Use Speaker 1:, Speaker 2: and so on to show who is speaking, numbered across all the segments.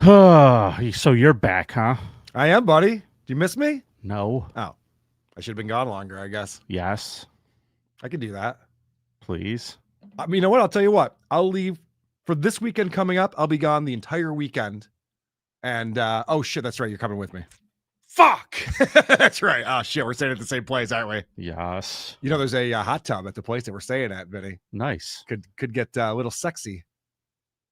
Speaker 1: So you're back, huh?
Speaker 2: I am, buddy. Do you miss me?
Speaker 1: No.
Speaker 2: Oh, I should have been gone longer, I guess.
Speaker 1: Yes.
Speaker 2: I could do that.
Speaker 1: Please.
Speaker 2: I mean, you know what? I'll tell you what. I'll leave for this weekend coming up. I'll be gone the entire weekend. And, oh, shit, that's right. You're coming with me. Fuck! That's right. Oh, shit, we're staying at the same place, aren't we?
Speaker 1: Yes.
Speaker 2: You know, there's a hot tub at the place that we're staying at, Vinny.
Speaker 1: Nice.
Speaker 2: Could get a little sexy.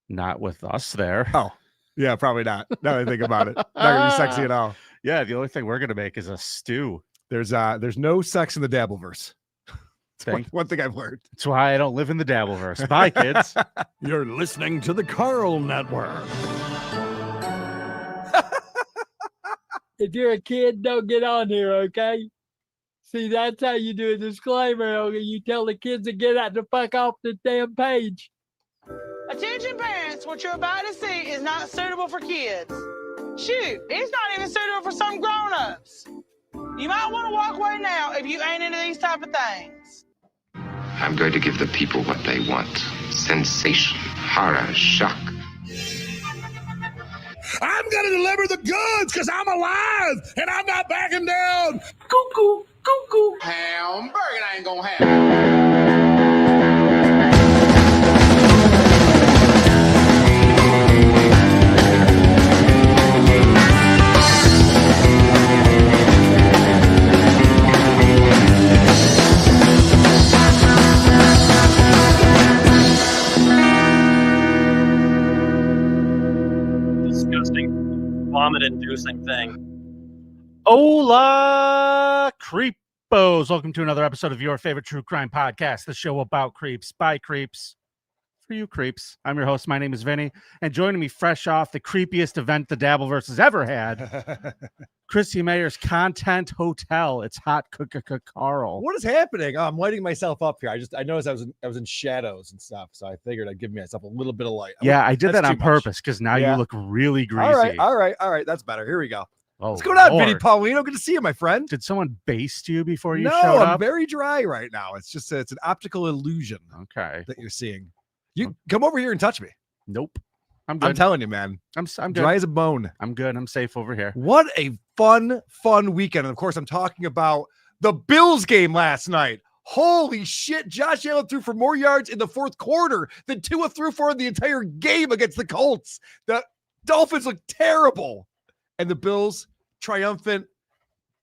Speaker 1: Not with us there.
Speaker 2: Oh, yeah, probably not. Now that I think about it. Not going to be sexy at all.
Speaker 1: Yeah, the only thing we're going to make is a stew.
Speaker 2: There's no sex in the Dabbleverse. One thing I've learned.
Speaker 1: That's why I don't live in the Dabbleverse. Bye, kids.
Speaker 3: You're listening to the Karl Network.
Speaker 4: If you're a kid, don't get on here, okay? See, that's how you do a disclaimer. Okay? You tell the kids to get out the fuck off the damn page.
Speaker 5: Attention parents, what you're about to see is not suitable for kids. Shoot, it's not even suitable for some grown-ups. You might want to walk away now if you ain't into these type of things.
Speaker 6: I'm going to give the people what they want. Sensation, horror, shock.
Speaker 3: I'm going to deliver the goods because I'm alive and I'm not backing down.
Speaker 5: Cuckoo, cuckoo.
Speaker 6: Hamburger ain't gonna happen.
Speaker 7: Vomit-inducing thing.
Speaker 1: Hola, creepos. Welcome to another episode of your favorite true crime podcast, the show about creeps, by creeps, for you creeps. I'm your host. My name is Vinnie, and joining me fresh off the creepiest event the Dabbleverse has ever had, Christy Mayer's Content Hotel. It's Hot Karl.
Speaker 2: What is happening? Oh, I'm lighting myself up here. I noticed I was in shadows and stuff, so I figured I'd give myself a little bit of light.
Speaker 1: Yeah, I did that on purpose because now you look really greasy.
Speaker 2: All right. That's better. Here we go.
Speaker 1: Oh,
Speaker 2: what's going on,
Speaker 1: Lord.
Speaker 2: Vinnie Paulino? Good to see you, my friend.
Speaker 1: Did someone baste you before you
Speaker 2: no,
Speaker 1: showed up?
Speaker 2: I'm very dry right now. It's just it's an optical illusion.
Speaker 1: Okay.
Speaker 2: That you're seeing. You come over here and touch me.
Speaker 1: Nope. I'm good.
Speaker 2: I'm telling you, man.
Speaker 1: I'm good.
Speaker 2: Dry as a bone.
Speaker 1: I'm good. I'm safe over here.
Speaker 2: What a fun weekend. And of course, I'm talking about the Bills game last night. Holy shit. Josh Allen threw for more yards in the fourth quarter than Tua threw for the entire game against the Colts. The Dolphins look terrible. And the Bills triumphant,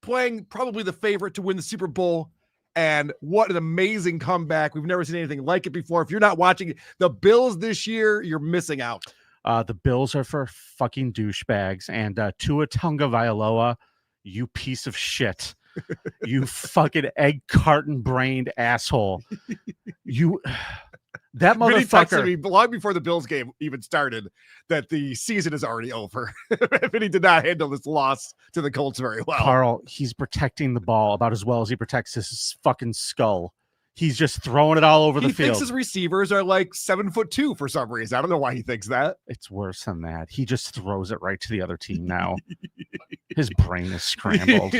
Speaker 2: playing probably the favorite to win the Super Bowl. And what an amazing comeback. We've never seen anything like it before. If you're not watching the Bills this year, you're missing out.
Speaker 1: The Bills are for fucking douchebags. And Tua Tagovailoa, you piece of shit. You fucking egg carton brained asshole. That motherfucker. Vinnie
Speaker 2: texted me long before the Bills game even started that the season is already over. Vinnie did not handle this loss to the Colts very well.
Speaker 1: Karl, he's protecting the ball about as well as he protects his fucking skull. He's just throwing it all over the field.
Speaker 2: He thinks his receivers are like 7'2" for some reason. I don't know why he thinks that.
Speaker 1: It's worse than that. He just throws it right to the other team now. His brain is scrambled.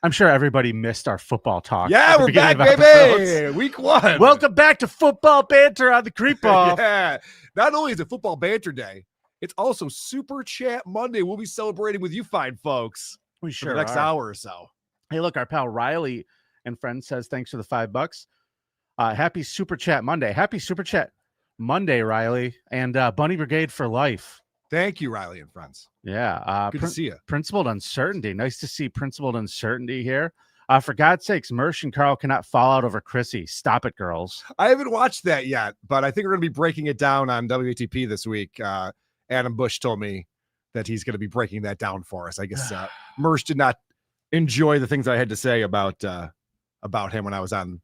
Speaker 1: I'm sure everybody missed our football talk.
Speaker 2: Yeah, we're back, baby. Week 1.
Speaker 1: Welcome back to football banter on the creep off.
Speaker 2: Yeah. Not only is it football banter day, it's also Super Chat Monday. We'll be celebrating with you fine folks.
Speaker 1: We sure
Speaker 2: for the next hour or so.
Speaker 1: Hey, look, our pal Riley and friend says thanks for the $5. Happy Super Chat Monday. Happy Super Chat Monday, Riley. And Bunny Brigade for life.
Speaker 2: Thank you, Riley and friends.
Speaker 1: Yeah.
Speaker 2: Good to see you.
Speaker 1: Principled Uncertainty. Nice to see Principled Uncertainty here. For God's sakes, Mersh and Karl cannot fall out over Chrissy. Stop it, girls.
Speaker 2: I haven't watched that yet, but I think we're going to be breaking it down on WATP this week. Adam Bush told me that he's going to be breaking that down for us. I guess Mersh did not enjoy the things I had to say about him when I was on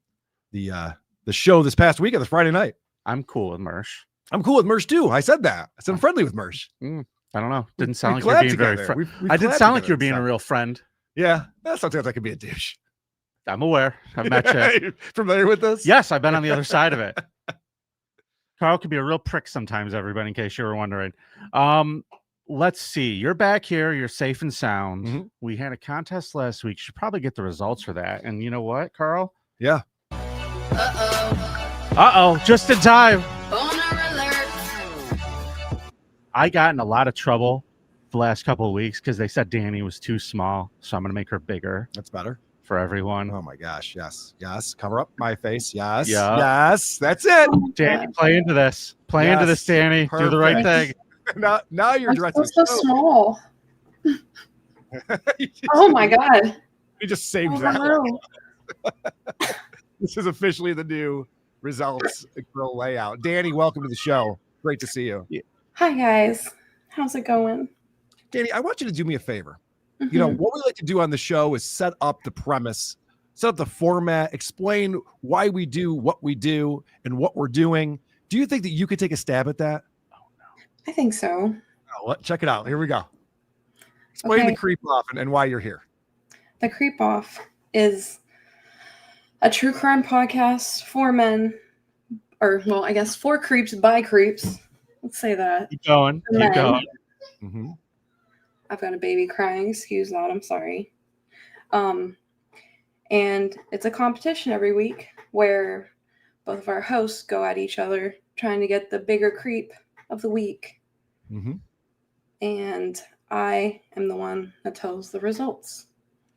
Speaker 2: the show this past week on the Friday night.
Speaker 1: I'm cool with Mersh.
Speaker 2: I'm cool with Mersh too. I said that. I said I'm friendly with Mersh.
Speaker 1: I don't know. Didn't sound like you're being very friendly. I did sound like you're being a real friend.
Speaker 2: Yeah. Sometimes I can be a douche.
Speaker 1: I'm aware. I've met you.
Speaker 2: Familiar with this?
Speaker 1: Yes, I've been on the other side of it. Karl can be a real prick sometimes, everybody, in case you were wondering. Let's see. You're back here. You're safe and sound. Mm-hmm. We had a contest last week. You should probably get the results for that. And you know what, Karl?
Speaker 2: Yeah.
Speaker 1: Uh-oh. Just in time.
Speaker 8: Boner alert.
Speaker 1: I got in a lot of trouble the last couple of weeks because they said Danny was too small, so I'm going to make her bigger
Speaker 2: That's better.
Speaker 1: for everyone.
Speaker 2: Oh my gosh. Yes. Yes. Cover up my face. Yes.
Speaker 1: Yeah.
Speaker 2: Yes. That's it.
Speaker 1: Danny, play into this. Play into this,
Speaker 2: Yes.
Speaker 1: Danny. Do the right thing.
Speaker 2: Now you're
Speaker 8: I'm
Speaker 2: dressing.
Speaker 8: so small. Oh my god.
Speaker 2: You just saved
Speaker 8: Oh,
Speaker 2: that.
Speaker 8: no.
Speaker 2: This is officially the new results grill layout. Danny, welcome to the show. Great to see you.
Speaker 8: Hi guys. How's it going?
Speaker 2: Danny, I want you to do me a favor. You know, what we like to do on the show is set up the premise, set up the format, explain why we do what we do and what we're doing. Do you think that you could take a stab at that?
Speaker 8: I think so.
Speaker 2: Oh, check it out. Here we go. Explain
Speaker 8: Okay.
Speaker 2: the creep off and why you're here.
Speaker 8: The Creep Off is a true crime podcast for men, or well, I guess for creeps by creeps. Let's say that.
Speaker 1: Keep going.
Speaker 8: For
Speaker 1: Keep
Speaker 8: men.
Speaker 1: going.
Speaker 2: Mm-hmm.
Speaker 8: I've got a baby crying. Excuse that. I'm sorry. And it's a competition every week where both of our hosts go at each other trying to get the bigger creep of the week.
Speaker 2: Mm-hmm.
Speaker 8: And I am the one that tells the results.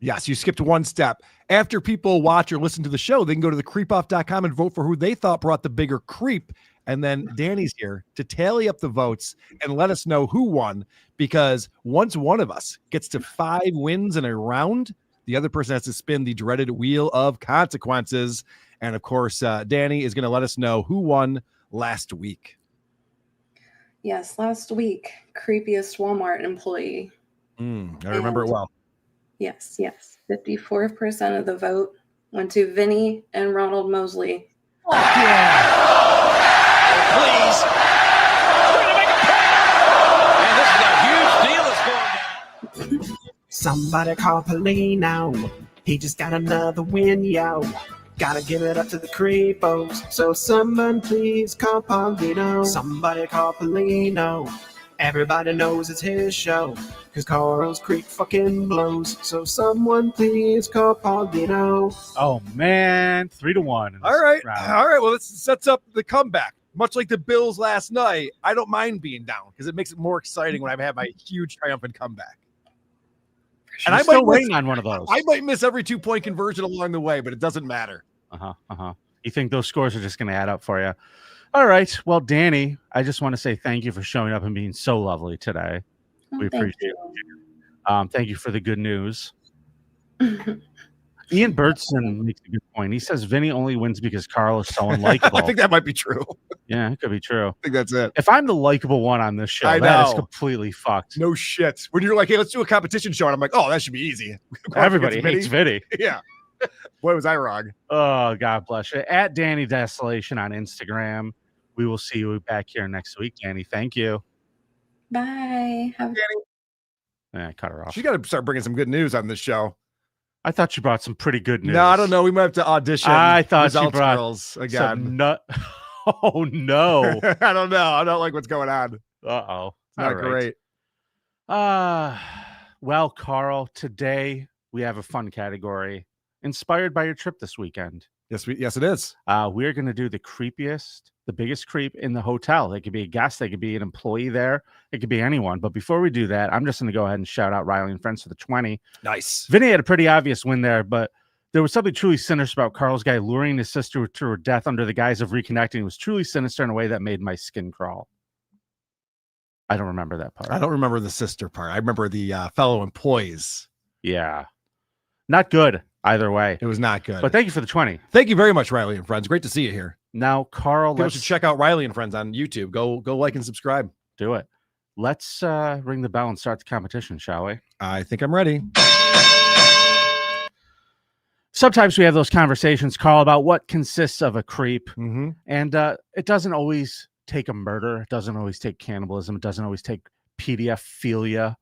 Speaker 2: Yes, you skipped one step. After people watch or listen to the show, they can go to thecreepoff.com and vote for who they thought brought the bigger creep. And then Danny's here to tally up the votes and let us know who won, because once one of us gets to 5 wins in a round, the other person has to spin the dreaded wheel of consequences. And of course, Danny is going to let us know who won last week.
Speaker 8: Yes, last week, creepiest Walmart employee.
Speaker 2: I remember it well.
Speaker 8: Yes. 54% of the vote went to Vinnie and Ronald Mosley.
Speaker 7: Please. We're going to make a point. And this is a huge deal that's going down.
Speaker 9: Somebody call Polino. He just got another win, yo. Gotta give it up to the creepos. So someone please call Polino. Somebody call Polino. Everybody knows it's his show, cause Carl's creep fucking blows. So someone please call Polino.
Speaker 1: Oh man, 3-1. in this
Speaker 2: All right.
Speaker 1: round.
Speaker 2: All right. Well, this sets up the comeback. Much like the Bills last night, I don't mind being down because it makes it more exciting when I have my huge triumphant comeback.
Speaker 1: And I'm still waiting on one of those.
Speaker 2: I might miss every 2-point conversion along the way, but it doesn't matter.
Speaker 1: You think those scores are just going to add up for you? All right. Well, Danny, I just want to say thank you for showing up and being so lovely today.
Speaker 8: Oh,
Speaker 1: We
Speaker 8: thank
Speaker 1: appreciate
Speaker 8: you.
Speaker 1: it. Thank you for the good news. Ian Birdson makes a good point. He says Vinny only wins because Karl is so unlikable.
Speaker 2: I think that might be true.
Speaker 1: Yeah, it could be true.
Speaker 2: I think that's it.
Speaker 1: If I'm the likable one on this show,
Speaker 2: I
Speaker 1: that is
Speaker 2: know.
Speaker 1: completely fucked.
Speaker 2: No shit. When you're like, hey, let's do a competition show. And I'm like, oh, that should be easy.
Speaker 1: Everybody
Speaker 2: Vinny.
Speaker 1: hates Vinny.
Speaker 2: Yeah. Boy, was I wrong.
Speaker 1: Oh, God bless you. At Danny Desolation on Instagram. We will see you back here next week, Danny. Thank you.
Speaker 8: Bye.
Speaker 1: Cut her off.
Speaker 2: She's got to start bringing some good news on this show.
Speaker 1: I thought you brought some pretty good news.
Speaker 2: No, I don't know. We might have to audition.
Speaker 1: I thought you
Speaker 2: Results
Speaker 1: brought
Speaker 2: girls again.
Speaker 1: some nut. Oh, no.
Speaker 2: I don't know. I don't like what's going on.
Speaker 1: Uh-oh.
Speaker 2: Not great.
Speaker 1: Well, Karl, today we have a fun category inspired by your trip this weekend.
Speaker 2: Yes, it is.
Speaker 1: We're going to do the creepiest, the biggest creep in the hotel. It could be a guest. They could be an employee there. It could be anyone. But before we do that, I'm just going to go ahead and shout out Riley and Friends for the 20.
Speaker 2: Nice.
Speaker 1: Vinny had a pretty obvious win there, but there was something truly sinister about Karl's guy luring his sister to her death under the guise of reconnecting. It was truly sinister in a way that made my skin crawl. I don't remember that part.
Speaker 2: I don't remember the sister part. I remember the fellow employees.
Speaker 1: Yeah. Not good either way.
Speaker 2: It was not good.
Speaker 1: But thank you for the 20.
Speaker 2: Thank you very much, Riley and Friends. Great to see you here.
Speaker 1: Now, Karl,
Speaker 2: People
Speaker 1: let's
Speaker 2: should check out Riley and Friends on YouTube. Go like and subscribe.
Speaker 1: do it. Let's ring the bell and start the competition, shall we?
Speaker 2: I think I'm ready.
Speaker 1: Sometimes we have those conversations, Karl, about what consists of a creep.
Speaker 2: Mm-hmm.
Speaker 1: And it doesn't always take a murder. It doesn't always take cannibalism. It doesn't always take pedophilia.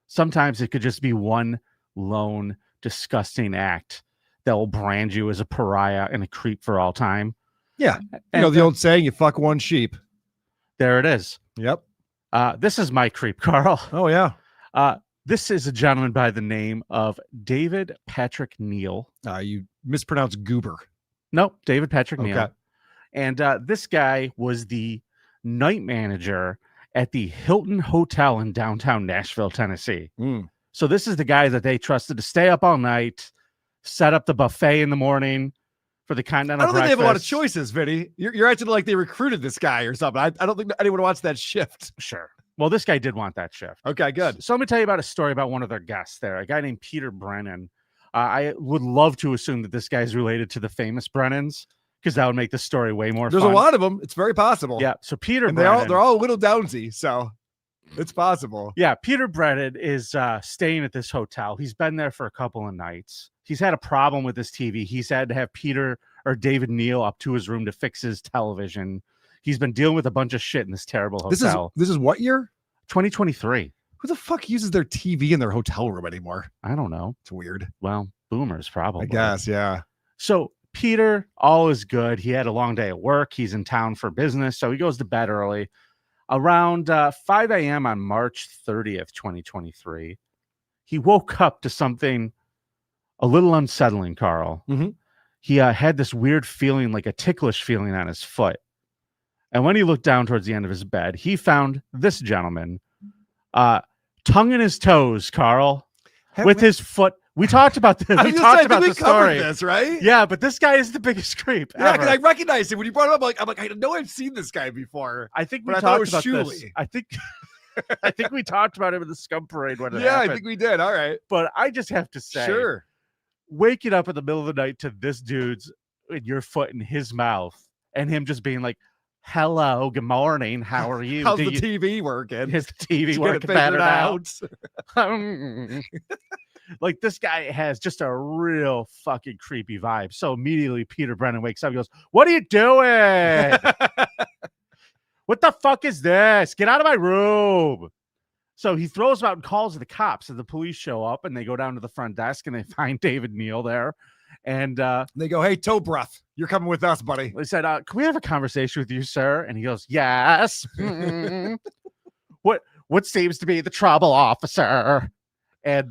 Speaker 1: Sometimes it could just be one lone disgusting act that will brand you as a pariah and a creep for all time.
Speaker 2: Yeah.
Speaker 1: And
Speaker 2: You know the old saying, you fuck one sheep.
Speaker 1: there it is.
Speaker 2: Yep.
Speaker 1: This is my creep, Karl.
Speaker 2: Oh, yeah.
Speaker 1: This is a gentleman by the name of David Patrick Neal.
Speaker 2: You mispronounced goober.
Speaker 1: Nope, David Patrick
Speaker 2: Okay.
Speaker 1: Neal. And this guy was the night manager at the Hilton Hotel in downtown Nashville, Tennessee.
Speaker 2: Mm.
Speaker 1: So this is the guy that they trusted to stay up all night, set up the buffet in the morning for the continental
Speaker 2: I don't think they have a lot of
Speaker 1: breakfast.
Speaker 2: choices, Vinny. You're acting like they recruited this guy or something. I don't think anyone wants that shift.
Speaker 1: Sure. Well, this guy did want that shift.
Speaker 2: Okay, good.
Speaker 1: So let me tell you about a story about one of their guests there, a guy named Peter Brennan. I would love to assume that this guy's related to the famous Brennans, because that would make the story way more
Speaker 2: There's
Speaker 1: fun.
Speaker 2: a lot of them. It's very possible.
Speaker 1: Yeah. So Peter
Speaker 2: And
Speaker 1: Brennan.
Speaker 2: they're all a little downsy, so it's possible.
Speaker 1: Yeah, Peter Brennan is staying at this hotel. He's been there for a couple of nights. He's had a problem with his TV. He's had to have Peter or David Neal up to his room to fix his television. He's been dealing with a bunch of shit in this terrible hotel.
Speaker 2: This is what year?
Speaker 1: 2023.
Speaker 2: Who the fuck uses their TV in their hotel room anymore?
Speaker 1: I don't know.
Speaker 2: It's weird.
Speaker 1: Well, boomers probably.
Speaker 2: I guess, yeah.
Speaker 1: So Peter, all is good. He had a long day at work. He's in town for business, so he goes to bed early. Around 5 a.m. on March 30th, 2023, he woke up to something a little unsettling, Karl.
Speaker 2: Mhm.
Speaker 1: He had this weird feeling, like a ticklish feeling on his foot. And when he looked down towards the end of his bed, he found this gentleman, tongue in his toes, Karl, with his foot. We talked about this. We talked about the story.
Speaker 2: This, right?
Speaker 1: Yeah, but this guy is the biggest creep.
Speaker 2: Yeah,
Speaker 1: ever.
Speaker 2: because I recognized him when you brought him up. I'm like, I know I've seen this guy before.
Speaker 1: I think we
Speaker 2: But I thought it
Speaker 1: talked
Speaker 2: was
Speaker 1: about this.
Speaker 2: Shuley.
Speaker 1: I think I think we talked about him in the Scum Parade when it
Speaker 2: Yeah,
Speaker 1: happened.
Speaker 2: I think we did. All right.
Speaker 1: But I just have to say,
Speaker 2: Sure.
Speaker 1: waking up in the middle of the night to this dude's in your foot in his mouth and him just being like, "Hello, good morning, how are you?
Speaker 2: How's
Speaker 1: Do
Speaker 2: the
Speaker 1: you-
Speaker 2: TV working?
Speaker 1: Is the TV
Speaker 2: Did you get it
Speaker 1: working
Speaker 2: figured
Speaker 1: better now?"
Speaker 2: out?
Speaker 1: Like, this guy has just a real fucking creepy vibe. So immediately Peter Brennan wakes up and goes, "What are you doing? What the fuck is this? Get out of my room." So he throws him out and calls the cops, and the police show up and they go down to the front desk and they find David Neal there. And
Speaker 2: They go, "Hey, toe breath, you're coming with us, buddy."
Speaker 1: they said, "Can we have a conversation with you, sir?" And he goes, "Yes." What seems to be the trouble, officer? And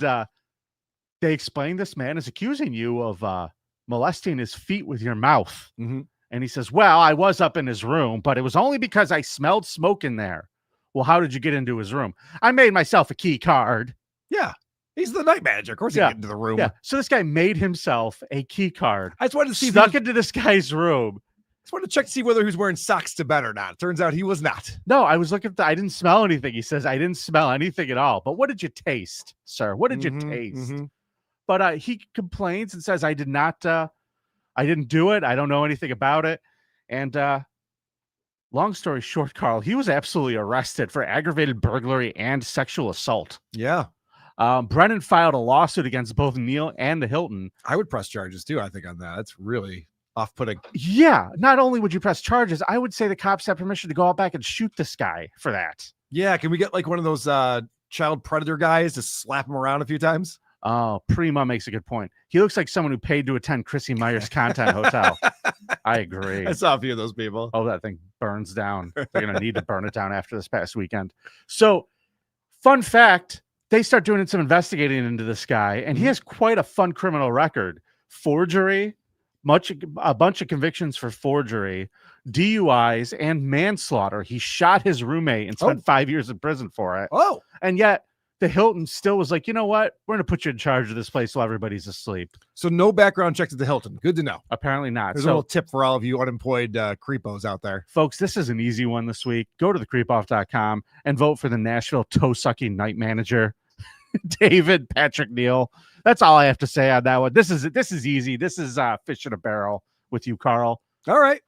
Speaker 1: they explain this man is accusing you of molesting his feet with your mouth.
Speaker 2: Mhm.
Speaker 1: And he says, "Well, I was up in his room, but it was only because I smelled smoke in there." "Well, how did you get into his room?" "I made myself a key card."
Speaker 2: Yeah, he's the night manager. Of course, he
Speaker 1: Yeah.
Speaker 2: get into the room.
Speaker 1: Yeah. So this guy made himself a key card,
Speaker 2: I just wanted to see.
Speaker 1: snuck into this guy's room.
Speaker 2: Just wanted to check to see whether he was wearing socks to bed or not. Turns out he was not.
Speaker 1: No, I was looking. I didn't smell anything. He says, "I didn't smell anything at all." But what did you taste, sir? What did you
Speaker 2: Mhm,
Speaker 1: taste?
Speaker 2: mhm.
Speaker 1: But he complains and says, "I did not. I didn't do it. I don't know anything about it." And long story short, Karl, he was absolutely arrested for aggravated burglary and sexual assault.
Speaker 2: Yeah,
Speaker 1: Brennan filed a lawsuit against both Neal and the Hilton.
Speaker 2: I would press charges too. I think on that. That's really off-putting.
Speaker 1: Yeah, not only would you press charges, I would say the cops have permission to go out back and shoot this guy for that.
Speaker 2: Yeah, can we get like one of those child predator guys to slap him around a few times?
Speaker 1: Oh, Prima makes a good point. He looks like someone who paid to attend Chrissy Meyer's Content Hotel. I agree.
Speaker 2: I saw a few of those people.
Speaker 1: Oh, that thing burns down. They're going to need to burn it down after this past weekend. So, fun fact, they start doing some investigating into this guy, and he has quite a fun criminal record. Forgery, a bunch of convictions for forgery, DUIs, and manslaughter. He shot his roommate and spent 5 years in prison for it.
Speaker 2: Oh,
Speaker 1: And yet, the Hilton still was like, "You know what? We're going to put you in charge of this place while everybody's asleep."
Speaker 2: so no background checks at the Hilton. Good to know.
Speaker 1: Apparently not.
Speaker 2: There's a
Speaker 1: So,
Speaker 2: little tip for all of you unemployed creepos out there.
Speaker 1: folks, this is an easy one this week. Go to thecreepoff.com and vote for the Nashville toe-sucking night manager, David Patrick Neal. That's all I have to say on that one. This is easy. This is fish in a barrel with you, Karl,
Speaker 2: All right.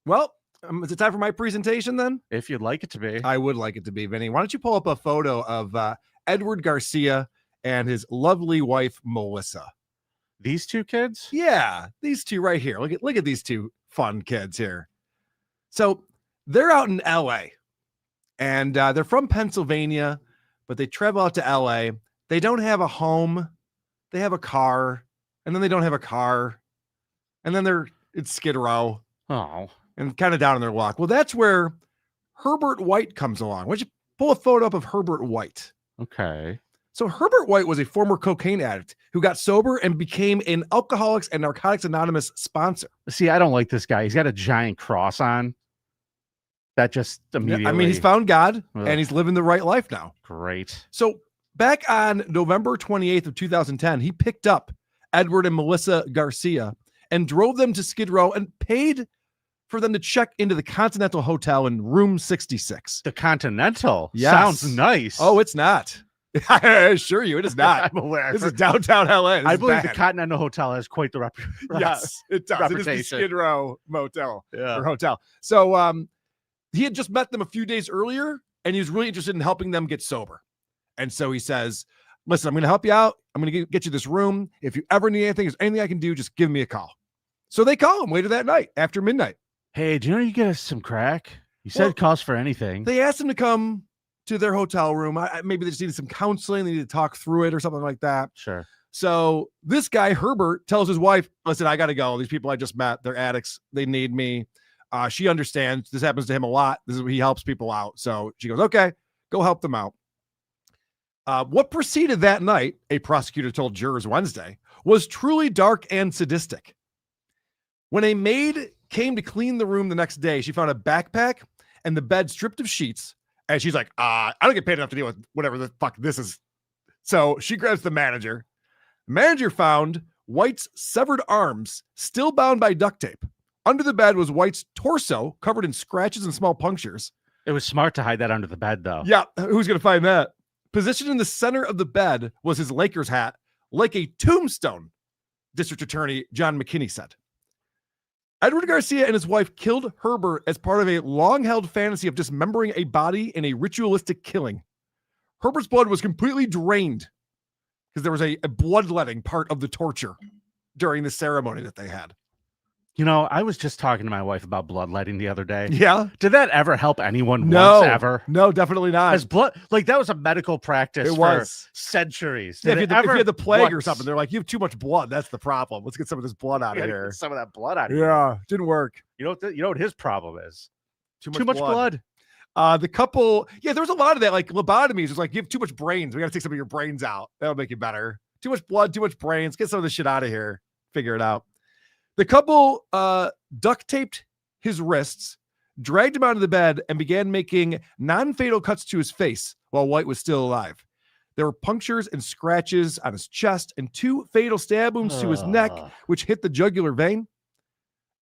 Speaker 2: Well, is it time for my presentation then?
Speaker 1: if you'd like it to be.
Speaker 2: I would like it to be, Vinny. Why don't you pull up a photo of Edward Garcia and his lovely wife, Melissa?
Speaker 1: These two kids?
Speaker 2: Yeah, these two right here. Look at these two fun kids here. So they're out in LA and they're from Pennsylvania, but they travel out to LA. They don't have a home. They have a car, and then they don't have a car. And then it's Skid Row
Speaker 1: Oh,
Speaker 2: and kind of down on their luck. Well, that's where Herbert White comes along. Why don't you pull a photo up of Herbert White?
Speaker 1: okay.
Speaker 2: So Herbert White was a former cocaine addict who got sober and became an Alcoholics and Narcotics Anonymous sponsor.
Speaker 1: See, I don't like this guy. He's got a giant cross on. That just immediately.
Speaker 2: I mean, he's found God
Speaker 1: Ugh.
Speaker 2: and he's living the right life now.
Speaker 1: Great.
Speaker 2: So back on November 28th of 2010, he picked up Edward and Melissa Garcia and drove them to Skid Row and paid for them to check into the Continental Hotel in room 66.
Speaker 1: The Continental.
Speaker 2: Yes.
Speaker 1: Sounds nice.
Speaker 2: Oh, it's not. I assure you, it is not.
Speaker 1: I'm aware.
Speaker 2: This is downtown LA.
Speaker 1: I believe the Continental Hotel has quite the
Speaker 2: Yes, it does. It is the
Speaker 1: reputation.
Speaker 2: Skid Row motel
Speaker 1: Yeah.
Speaker 2: or hotel. So he had just met them a few days earlier and he was really interested in helping them get sober. And so he says, listen, I'm going to help you out. I'm going to get you this room. If you ever need anything, there's anything I can do, just give me a call. So they call him later that night after midnight.
Speaker 1: Hey, do you know you get us some crack? You said
Speaker 2: Well,
Speaker 1: it costs for anything.
Speaker 2: They asked him to come to their hotel room. Maybe they just needed some counseling. They needed to talk through it or something like that.
Speaker 1: Sure.
Speaker 2: So this guy, Herbert, tells his wife, listen, I got to go. These people I just met, they're addicts. They need me. She understands. This happens to him a lot. This is he helps people out. So she goes, okay, go help them out. What preceded that night, a prosecutor told jurors Wednesday, was truly dark and sadistic. When a maid came to clean the room the next day, she found a backpack and the bed stripped of sheets. And she's like, I don't get paid enough to deal with whatever the fuck this is. So she grabs the manager. The manager found White's severed arms still bound by duct tape. Under the bed was White's torso covered in scratches and small punctures.
Speaker 1: It was smart to hide that under the bed, though.
Speaker 2: Yeah, who's going to find that? Positioned in the center of the bed was his Lakers hat, like a tombstone, District Attorney John McKinney said. Edward Garcia and his wife killed Herbert as part of a long-held fantasy of dismembering a body in a ritualistic killing. Herbert's blood was completely drained because there was a bloodletting part of the torture during the ceremony that they had.
Speaker 1: You know, I was just talking to my wife about bloodletting the other day.
Speaker 2: Yeah.
Speaker 1: Did that ever help anyone
Speaker 2: No,
Speaker 1: once ever?
Speaker 2: No, definitely not.
Speaker 1: As blood, like that was a medical practice
Speaker 2: It
Speaker 1: for
Speaker 2: was.
Speaker 1: centuries.
Speaker 2: Yeah,
Speaker 1: Did
Speaker 2: if you had the plague or
Speaker 1: once-
Speaker 2: something, they're like, you have too much blood. That's the problem. Let's get some of this blood out
Speaker 1: We
Speaker 2: of
Speaker 1: gotta get
Speaker 2: here.
Speaker 1: some of that blood out of here.
Speaker 2: Yeah, didn't work.
Speaker 1: You know what his problem is?
Speaker 2: Too
Speaker 1: Too much blood.
Speaker 2: The couple, there was a lot of that, like lobotomies. It's like, you have too much brains. We got to take some of your brains out. That'll make you better. Too much blood, too much brains. Get some of this shit out of here. Figure it out. The couple duct taped his wrists, dragged him out of the bed, and began making non-fatal cuts to his face while White was still alive. There were punctures and scratches on his chest and 2 fatal stab wounds to his neck, which hit the jugular vein.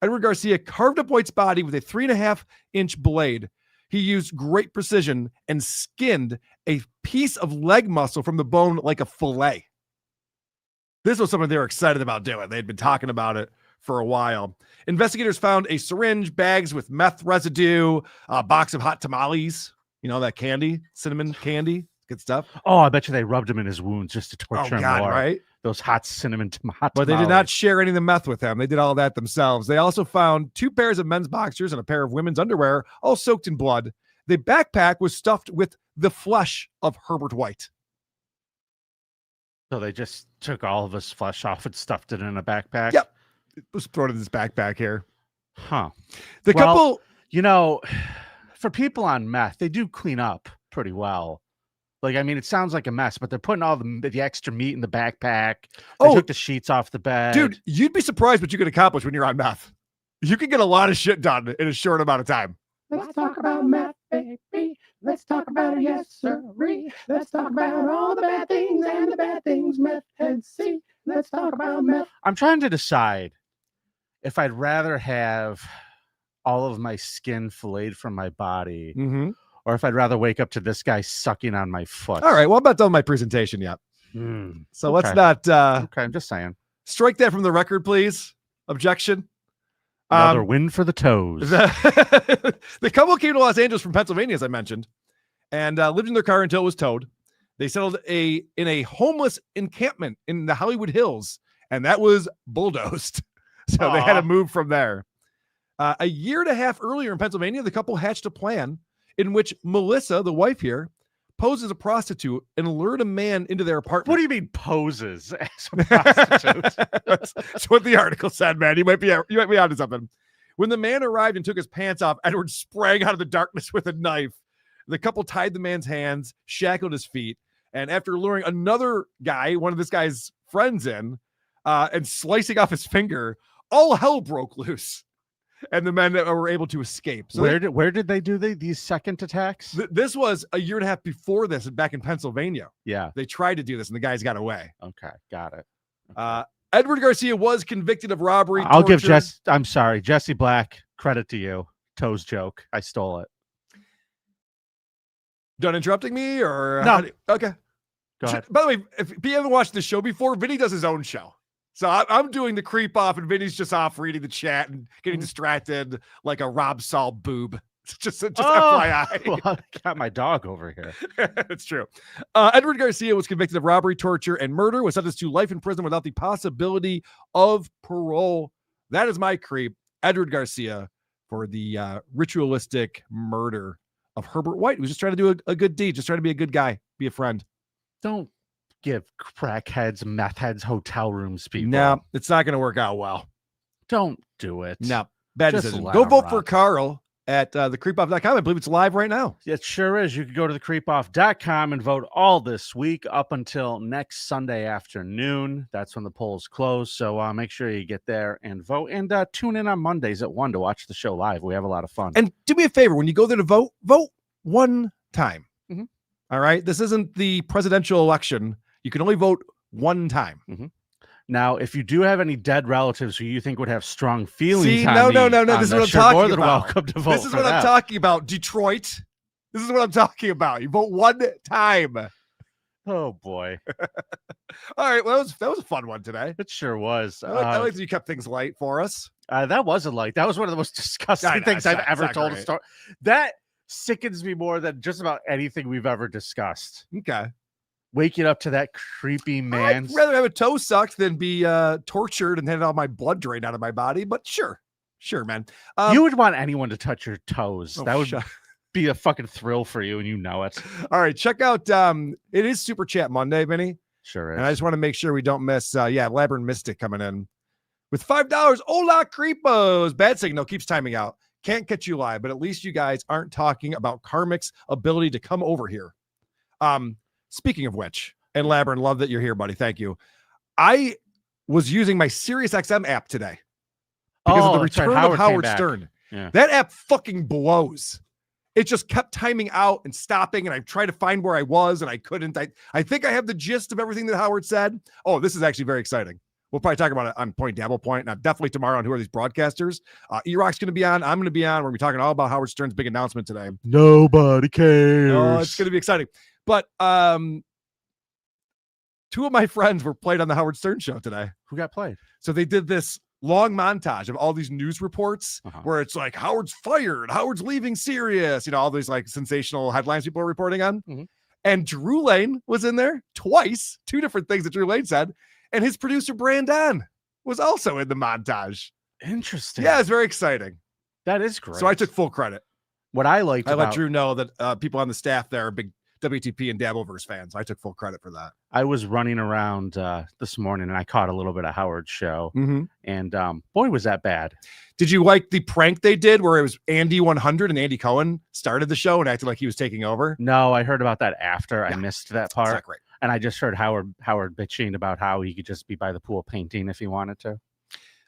Speaker 2: Edward Garcia carved up White's body with a 3.5-inch blade. He used great precision and skinned a piece of leg muscle from the bone like a fillet. This was something they were excited about doing. They'd been talking about it for a while. Investigators found a syringe, bags with meth residue, a box of hot tamales. You know, that candy, cinnamon candy, good stuff.
Speaker 1: Oh, I bet you they rubbed him in his wounds just to torture him more.
Speaker 2: Right?
Speaker 1: Those hot cinnamon hot
Speaker 2: But they did not
Speaker 1: tamales.
Speaker 2: share any of the meth with them. They did all that themselves. They also found 2 pairs of men's boxers and a pair of women's underwear, all soaked in blood. The backpack was stuffed with the flesh of Herbert White.
Speaker 1: So they just took all of his flesh off and stuffed it in a backpack.
Speaker 2: Yep. It was thrown in this backpack here.
Speaker 1: Huh.
Speaker 2: The
Speaker 1: Well,
Speaker 2: couple,
Speaker 1: You know, for people on meth, they do clean up pretty well. Like, I mean, it sounds like a mess, but they're putting all the extra meat in the backpack. They took the sheets off the bed.
Speaker 2: dude, you'd be surprised what you can accomplish when you're on meth. You can get a lot of shit done in a short amount of time.
Speaker 9: Let's talk about meth, baby. Let's talk about it, yes, sirree. Let's talk about all the bad things and the bad things meth heads see. Let's talk about meth.
Speaker 1: I'm trying to decide if I'd rather have all of my skin filleted from my body
Speaker 2: Mm-hmm.
Speaker 1: or if I'd rather wake up to this guy sucking on my foot.
Speaker 2: All right. Well, I'm not done my presentation yet. So let's not
Speaker 1: Okay, I'm just saying.
Speaker 2: strike that from the record, please. Objection.
Speaker 1: Another win for the toes.
Speaker 2: The couple came to Los Angeles from Pennsylvania, as I mentioned, and lived in their car until it was towed. They settled in a homeless encampment in the Hollywood Hills, and that was bulldozed. So they had to move from there. A year and a half earlier in Pennsylvania, the couple hatched a plan in which Melissa, the wife here, posed as a prostitute and lured a man into their apartment.
Speaker 1: What do you mean poses as a prostitute?
Speaker 2: That's what the article said, man. You might be onto something. When the man arrived and took his pants off, Edward sprang out of the darkness with a knife. The couple tied the man's hands, shackled his feet, and after luring another guy, one of this guy's friends in, and slicing off his finger, all hell broke loose. and the men that were able to escape. So
Speaker 1: where did they do these second attacks?
Speaker 2: This was a year and a half before this, back in Pennsylvania.
Speaker 1: Yeah.
Speaker 2: They tried to do this, and the guys got away.
Speaker 1: Okay, got it. Okay.
Speaker 2: Edward Garcia was convicted of robbery.
Speaker 1: I'll give
Speaker 2: torture.
Speaker 1: Jesse Black, credit to you. Toes joke. I stole it.
Speaker 2: Done interrupting me, or
Speaker 1: no?
Speaker 2: Okay.
Speaker 1: Go ahead.
Speaker 2: By the way, if you haven't watched the show before, Vinnie does his own show. So I'm doing the creep off, and Vinny's just off reading the chat and getting distracted like a Rob Saul boob. Just FYI.
Speaker 1: Well, I got my dog over here.
Speaker 2: It's true. Edward Garcia was convicted of robbery, torture, and murder, was sentenced to life in prison without the possibility of parole. That is my creep, Edward Garcia, for the ritualistic murder of Herbert White, who's just trying to do a good deed, just trying to be a good guy, be a friend.
Speaker 1: Don't give crackheads, meth heads hotel rooms, people.
Speaker 2: No, it's not going to work out well.
Speaker 1: Don't do it.
Speaker 2: No, bad
Speaker 1: Just
Speaker 2: decision.
Speaker 1: let
Speaker 2: Go
Speaker 1: them
Speaker 2: vote
Speaker 1: rock.
Speaker 2: for Karl at thecreepoff.com. I believe it's live right now.
Speaker 1: It sure is. You can go to thecreepoff.com and vote all this week up until next Sunday afternoon. That's when the polls close. So make sure you get there and vote. And tune in on Mondays at 1 to watch the show live. We have a lot of fun.
Speaker 2: And do me a favor, when you go there to vote one time.
Speaker 1: Mm-hmm.
Speaker 2: All right? This isn't the presidential election. You can only vote one time.
Speaker 1: Mm-hmm. Now, if you do have any dead relatives who you think would have strong feelings,
Speaker 2: See, no. This is what I'm talking
Speaker 1: more than
Speaker 2: about.
Speaker 1: welcome to vote.
Speaker 2: This is what I'm talking about. Detroit. This is what I'm talking about. You vote one time.
Speaker 1: Oh boy!
Speaker 2: All right, well, that was a fun one today.
Speaker 1: It sure was.
Speaker 2: I like that you kept things light for us.
Speaker 1: That wasn't light. That was one of the most disgusting things I've ever told a story. That sickens me more than just about anything we've ever discussed.
Speaker 2: Okay.
Speaker 1: Waking up to that creepy man.
Speaker 2: I'd rather have a toe sucked than be tortured and have all my blood drained out of my body, but sure, man.
Speaker 1: You would want anyone to touch your toes.
Speaker 2: Oh,
Speaker 1: that would be a fucking thrill for you, and you know it.
Speaker 2: All right, check out, it is Super Chat Monday, Vinny.
Speaker 1: Sure is.
Speaker 2: And I just want to make sure we don't miss, Labyrinth Mystic coming in with $5. Hola, creepos. Bad signal keeps timing out. Can't catch you live, but at least you guys aren't talking about Karmic's ability to come over here. Speaking of which, and Labyrinth, love that you're here, buddy. Thank you. I was using my SiriusXM app today because of the return of Howard Stern.
Speaker 1: Yeah.
Speaker 2: That app fucking blows. It just kept timing out and stopping, and I tried to find where I was, and I couldn't. I think I have the gist of everything that Howard said. Oh, this is actually very exciting. We'll probably talk about it on Point Dabble Point, and definitely tomorrow on Who Are These Broadcasters. E-Rock's going to be on. I'm going to be on. We're going to be talking all about Howard Stern's big announcement today.
Speaker 1: Nobody cares.
Speaker 2: Oh, it's going to be exciting. But two of my friends were played on the Howard Stern show today.
Speaker 1: Who got played?
Speaker 2: So they did this long montage of all these news reports where it's like Howard's fired, Howard's leaving Sirius, all these like sensational headlines people are reporting on.
Speaker 1: Mm-hmm.
Speaker 2: And Drew Lane was in there twice, two different things that Drew Lane said. And his producer Brandon was also in the montage.
Speaker 1: Interesting.
Speaker 2: Yeah, it's very exciting.
Speaker 1: That is great.
Speaker 2: So I took full credit.
Speaker 1: What I liked
Speaker 2: let Drew know that people on the staff there are big WTP and Dabbleverse fans. I took full credit for that.
Speaker 1: I was running around this morning and I caught a little bit of Howard's show.
Speaker 2: Mm-hmm.
Speaker 1: And boy, was that bad.
Speaker 2: Did you like the prank they did where it was Andy 100 and Andy Cohen started the show and acted like he was taking over?
Speaker 1: No, I heard about that after.
Speaker 2: Yeah.
Speaker 1: I missed that part.
Speaker 2: That's not great.
Speaker 1: And I just heard Howard bitching about how he could just be by the pool painting if he wanted to.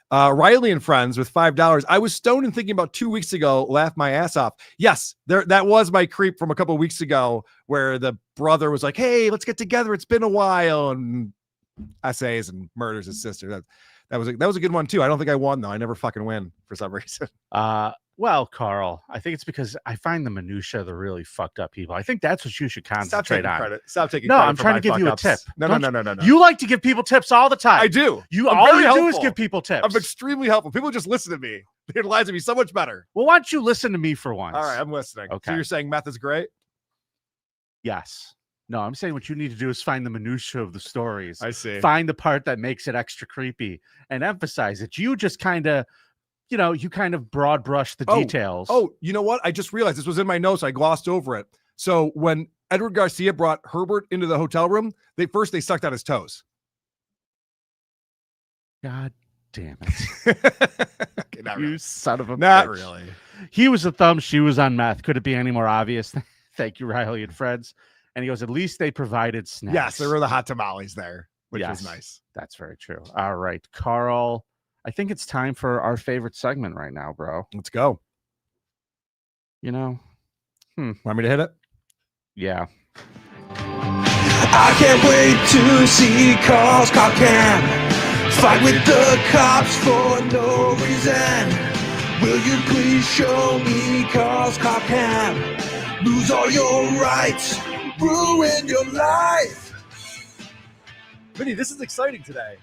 Speaker 2: Riley and friends with $5. I was stoned and thinking about 2 weeks ago, laughed my ass off. Yes, that was my creep from a couple of weeks ago where the brother was like, hey, let's get together. It's been a while. And essays and murders his sister. That was a good one too. I don't think I won though. I never fucking win for some reason.
Speaker 1: Well, Karl, I think it's because I find the minutia the really fucked up people. I think that's what you should concentrate on.
Speaker 2: Credit. Stop taking
Speaker 1: no,
Speaker 2: credit.
Speaker 1: I'm trying to give you a tip.
Speaker 2: No.
Speaker 1: You like to give people tips all the time.
Speaker 2: I do.
Speaker 1: All you do is give people tips.
Speaker 2: I'm extremely helpful. People just listen to me. Their lives would be so much better.
Speaker 1: Well, why don't you listen to me for once?
Speaker 2: All right, I'm listening.
Speaker 1: Okay.
Speaker 2: So you're saying meth is great?
Speaker 1: Yes. No, I'm saying what you need to do is find the minutia of the stories.
Speaker 2: I see.
Speaker 1: Find the part that makes it extra creepy and emphasize it. You just kind of, you kind of broad brush the details.
Speaker 2: Oh, you know what? I just realized this was in my notes. I glossed over it. So when Edward Garcia brought Herbert into the hotel room, they sucked out his toes.
Speaker 1: God damn it.
Speaker 2: Okay, not
Speaker 1: you
Speaker 2: really.
Speaker 1: son of a
Speaker 2: Not
Speaker 1: bitch.
Speaker 2: really.
Speaker 1: He was a thumb, she was on meth. Could it be any more obvious? Thank you, Riley and friends. And he goes, at least they provided snacks.
Speaker 2: Yes, there were the hot tamales there, which was
Speaker 1: Yes,
Speaker 2: nice.
Speaker 1: That's very true. All right, Karl. I think it's time for our favorite segment right now, bro.
Speaker 2: Let's go.
Speaker 1: You know?
Speaker 2: Want me to hit it?
Speaker 1: Yeah.
Speaker 9: I can't wait to see Karl's cop cam fight with the cops for no reason. Will you please show me Karl's cop cam? Lose all your rights, ruin your life.
Speaker 2: Vinnie, this is exciting today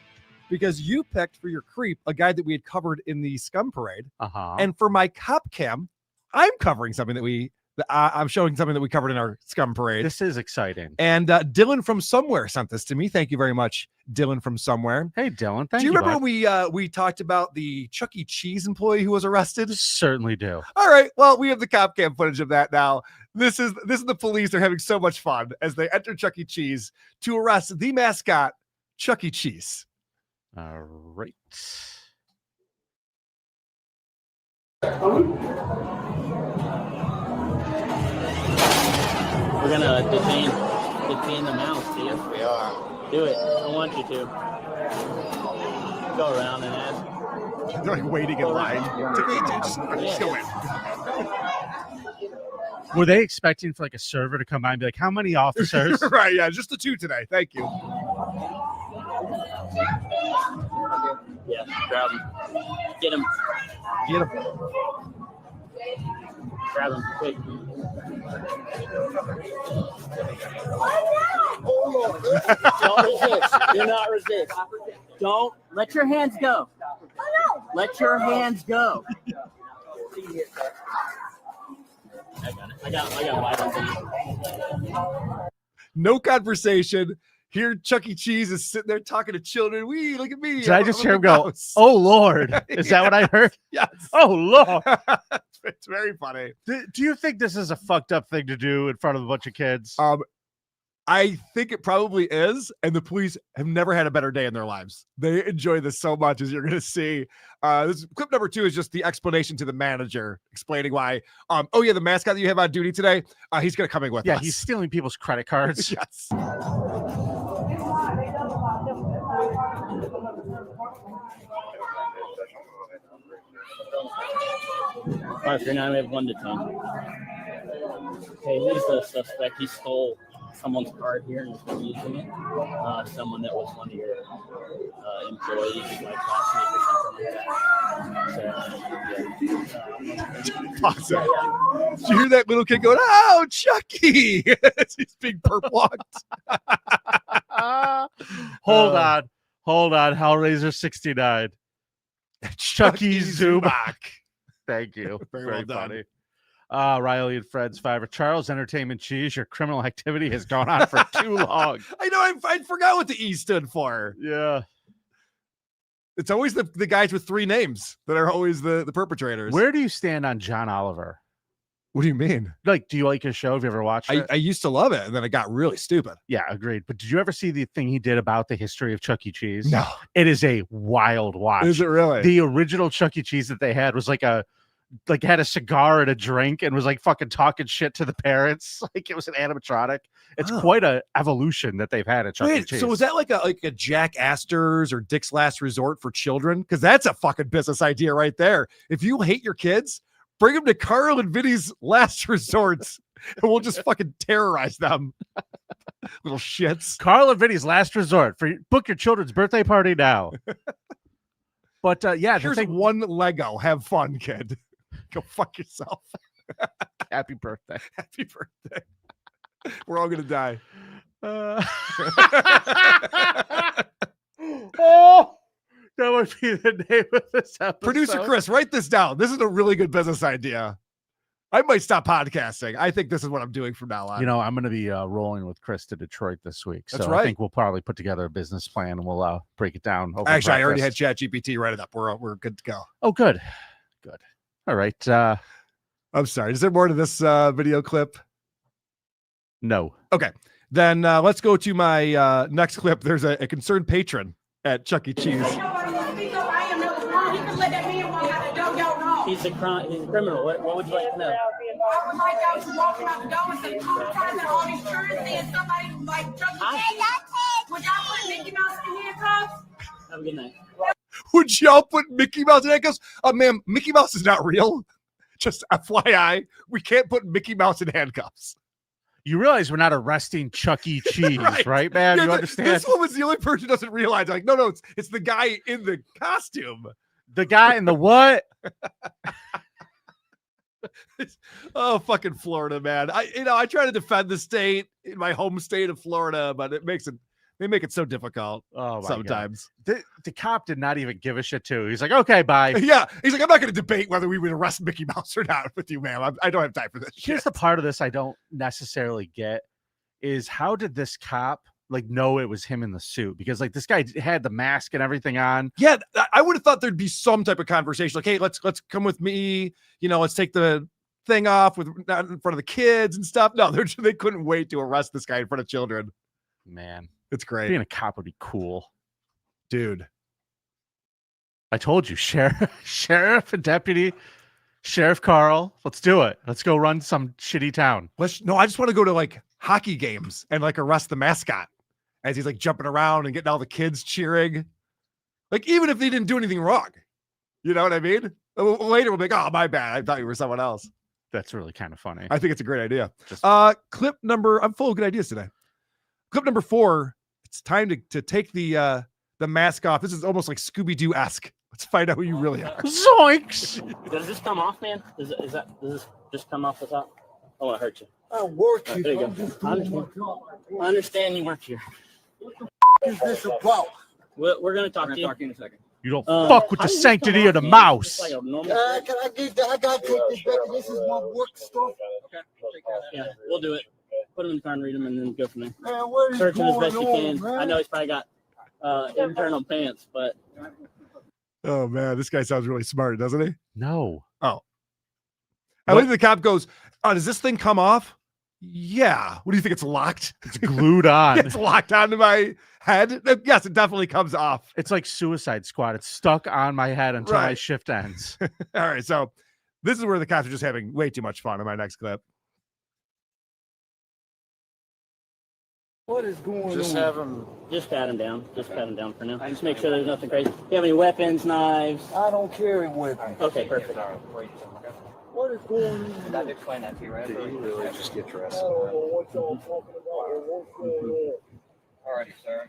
Speaker 2: because you picked for your creep a guy that we had covered in the Scum Parade.
Speaker 1: Uh-huh.
Speaker 2: And for my cop cam, I'm covering something I'm showing something that we covered in our Scum Parade.
Speaker 1: This is exciting.
Speaker 2: And Dylan from Somewhere sent this to me. Thank you very much, Dylan from Somewhere.
Speaker 1: Hey, Dylan. Thank
Speaker 2: Do you remember
Speaker 1: bud.
Speaker 2: when we talked about the Chuck E. Cheese employee who was arrested?
Speaker 1: Certainly do.
Speaker 2: All right. Well, we have the cop cam footage of that now. This is the police. They're having so much fun as they enter Chuck E. Cheese to arrest the mascot, Chuck E. Cheese.
Speaker 1: All right.
Speaker 10: We're gonna detain the mouse, see? Yes, we are. Do it. I want you to. Go around and ask.
Speaker 2: They're like waiting in line. Just go in.
Speaker 1: Were they expecting for like a server to come by and be like, how many officers?
Speaker 2: Right, yeah, just the two today. Thank you.
Speaker 10: Yeah, grab him. Get him.
Speaker 2: Get him.
Speaker 10: Grab him, quick. Don't resist. Do not resist. Don't let your hands go. Let your hands go. I got it. I got wide open.
Speaker 2: No conversation. Here, Chuck E. Cheese is sitting there talking to children. Wee, look at me.
Speaker 1: Did I just hear him go, oh, Lord? Is that what I heard?
Speaker 2: Yes.
Speaker 1: Oh, Lord.
Speaker 2: It's very funny.
Speaker 1: Do you think this is a fucked up thing to do in front of a bunch of kids?
Speaker 2: I think it probably is, and the police have never had a better day in their lives. They enjoy this so much, as you're going to see. This clip number 2 is just the explanation to the manager explaining why. Oh yeah, the mascot that you have on duty today, he's going to come in with us.
Speaker 1: Yeah, he's stealing people's credit cards.
Speaker 2: Yes.
Speaker 10: All right, for now we have 1 to 10. Okay, here's the suspect. He stole someone's card here and is using it. Someone that was one of your employees, like classmate or something like that. So,
Speaker 2: Awesome. Did you hear that little kid going, oh, Chucky? He's being perp walked.
Speaker 1: Hold on. Hellraiser 69. Chucky Zubak. Thank you.
Speaker 2: Very well done.
Speaker 1: Funny. Riley and Fred's 5. Charles Entertainment Cheese, your criminal activity has gone on for too long.
Speaker 2: I know. I forgot what the E stood for.
Speaker 1: Yeah.
Speaker 2: It's always the guys with 3 names that are always the perpetrators.
Speaker 1: Where do you stand on John Oliver?
Speaker 2: What do you mean?
Speaker 1: Like, do you like his show? Have you ever watched it?
Speaker 2: I used to love it, and then it got really stupid.
Speaker 1: Yeah, agreed. But did you ever see the thing he did about the history of Chuck E. Cheese?
Speaker 2: No.
Speaker 1: It is a wild watch.
Speaker 2: Is it really?
Speaker 1: The original Chuck E. Cheese that they had was had a cigar and a drink and was like fucking talking shit to the parents. Like it was an animatronic. It's quite a evolution that they've had at Chuck E. Cheese.
Speaker 2: So was that like a Jack Astor's or Dick's Last Resort for children? Because that's a fucking business idea right there. If you hate your kids, bring them to Karl and Vinnie's Last Resorts, and we'll just fucking terrorize them. Little shits.
Speaker 1: Karl and Vinnie's Last Resort. Book your children's birthday party now. But yeah,
Speaker 2: here's one Lego. Have fun, kid. Go fuck yourself.
Speaker 1: Happy birthday.
Speaker 2: Happy birthday. We're all gonna die.
Speaker 1: Oh, that would be the name of this episode.
Speaker 2: Producer Chris, write this down. This is a really good business idea. I might stop podcasting. I think this is what I'm doing from now on.
Speaker 1: You know, I'm going to be rolling with Chris to Detroit this week.
Speaker 2: That's
Speaker 1: so
Speaker 2: right.
Speaker 1: I think we'll probably put together a business plan and we'll break it down.
Speaker 2: Actually, I already had ChatGPT write it up. We're good to go.
Speaker 1: Oh, good. Good. All right.
Speaker 2: I'm sorry. Is there more to this video clip?
Speaker 1: No.
Speaker 2: Okay. Then let's go to my next clip. There's a concerned patron at Chuck E. Cheese.
Speaker 10: He's a criminal. What would you like to know?
Speaker 11: I would like y'all to walk out the door and say, all these tourists and somebody like Chuck E. Cheese. Would y'all put Mickey Mouse in handcuffs?
Speaker 10: Have a good night.
Speaker 2: Would y'all put Mickey Mouse in handcuffs? Ma'am, Mickey Mouse is not real. Just FYI, we can't put Mickey Mouse in handcuffs.
Speaker 1: You realize we're not arresting Chuck E. Cheese, right, man?
Speaker 2: Yeah,
Speaker 1: you understand?
Speaker 2: This woman's the only person who doesn't realize. Like, no, it's the guy in the costume.
Speaker 1: The guy in the what?
Speaker 2: Oh, fucking Florida, man. I try to defend the state in my home state of Florida, but they make it so difficult sometimes.
Speaker 1: The cop did not even give a shit too. He's like, okay, bye.
Speaker 2: Yeah. He's like, I'm not going to debate whether we would arrest Mickey Mouse or not with you, ma'am. I don't have time for this.
Speaker 1: Here's the part of this I don't necessarily get is how did this cop like know it was him in the suit? Because like this guy had the mask and everything on.
Speaker 2: Yeah, I would have thought there'd be some type of conversation. Like, hey, let's come with me. Let's take the thing off not in front of the kids and stuff. No, they couldn't wait to arrest this guy in front of children.
Speaker 1: Man,
Speaker 2: it's great.
Speaker 1: Being a cop would be cool,
Speaker 2: dude.
Speaker 1: I told you, sheriff and deputy, Sheriff Karl. Let's do it. Let's go run some shitty town.
Speaker 2: I just want to go to like hockey games and like arrest the mascot as he's like jumping around and getting all the kids cheering. Like, even if they didn't do anything wrong, you know what I mean? Later we'll be like, oh, my bad. I thought you were someone else.
Speaker 1: That's really kind of funny.
Speaker 2: I think it's a great idea. Clip number, I'm full of good ideas today. Clip number 4. It's time to take the mask off. This is almost like Scooby-Doo-esque. Let's find out who you really are.
Speaker 1: Zoinks!
Speaker 10: Does this come off, man? Does this just come off the top? I want to hurt you.
Speaker 3: I work here.
Speaker 10: There you go. I understand you work here.
Speaker 3: What the is this about?
Speaker 10: We're going to talk to you in a second.
Speaker 1: You don't fuck with the sanctity of the mouse.
Speaker 3: Can I get that? I got to take this back. This is my work stuff.
Speaker 10: Okay. Yeah, we'll do it. Put him in the car and read him and then go from there.
Speaker 3: Man, what is
Speaker 10: Search him as best you
Speaker 3: going
Speaker 10: can.
Speaker 3: on, man?
Speaker 10: I know he's probably got internal pants, but.
Speaker 2: Oh, man. This guy sounds really smart, doesn't he?
Speaker 1: No.
Speaker 2: Oh. I think the cop goes, does this thing come off? Yeah. What do you think? It's locked?
Speaker 1: It's glued on.
Speaker 2: It's locked onto my head. Yes, it definitely comes off.
Speaker 1: It's like Suicide Squad. It's stuck on my head until my shift ends.
Speaker 2: All right. So this is where the cops are just having way too much fun in my next clip.
Speaker 3: What is going on?
Speaker 10: Just pat him down. Just pat him down for now. Just make sure there's nothing crazy. Do you have any weapons, knives?
Speaker 3: I don't carry weapons.
Speaker 10: Okay, perfect.
Speaker 3: What is going on?
Speaker 12: I've explained that to you, right?
Speaker 3: Did you really just get dressed? I don't know what y'all talking about. What's going on?
Speaker 12: Alrighty, sir.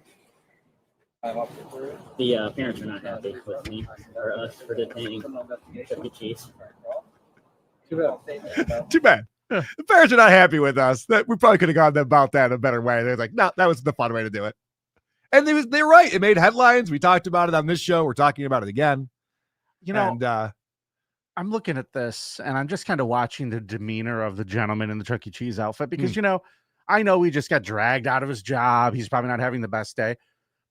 Speaker 10: The parents are not happy with me or us for detaining Chuck E. Cheese.
Speaker 2: Too bad. The parents are not happy with us. That we probably could have gone about that in a better way. They're like, no, that was the fun way to do it. And they're right. It made headlines. We talked about it on this show. We're talking about it again.
Speaker 1: I'm looking at this and I'm just kind of watching the demeanor of the gentleman in the Chuck E. Cheese outfit because, I know he just got dragged out of his job. He's probably not having the best day,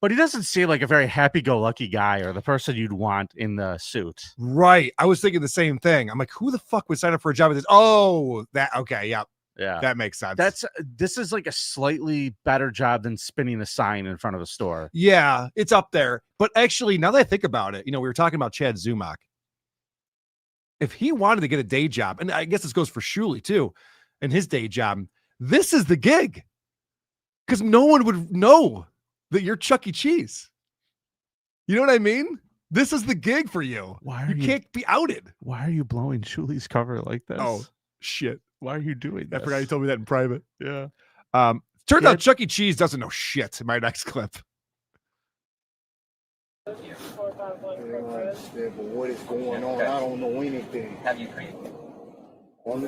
Speaker 1: but he doesn't seem like a very happy-go-lucky guy or the person you'd want in the suit.
Speaker 2: Right. I was thinking the same thing. I'm like, who the fuck would sign up for a job with this? Oh, okay. Yeah.
Speaker 1: Yeah.
Speaker 2: That makes sense.
Speaker 1: This is like a slightly better job than spinning a sign in front of a store.
Speaker 2: Yeah, it's up there. But actually, now that I think about it, we were talking about Chad Zumach. If he wanted to get a day job, and I guess this goes for Shuley too, and his day job, this is the gig. Because no one would know that you're Chuck E. Cheese. You know what I mean? This is the gig for you. You can't be outed.
Speaker 1: Why are you blowing Shuley's cover like this?
Speaker 2: Oh, shit.
Speaker 1: Why are you doing this?
Speaker 2: I forgot you told me that in private.
Speaker 1: Yeah.
Speaker 2: Turns out Chuck E. Cheese doesn't know shit in my next clip.
Speaker 3: But what is going on? I don't know anything.
Speaker 12: Have you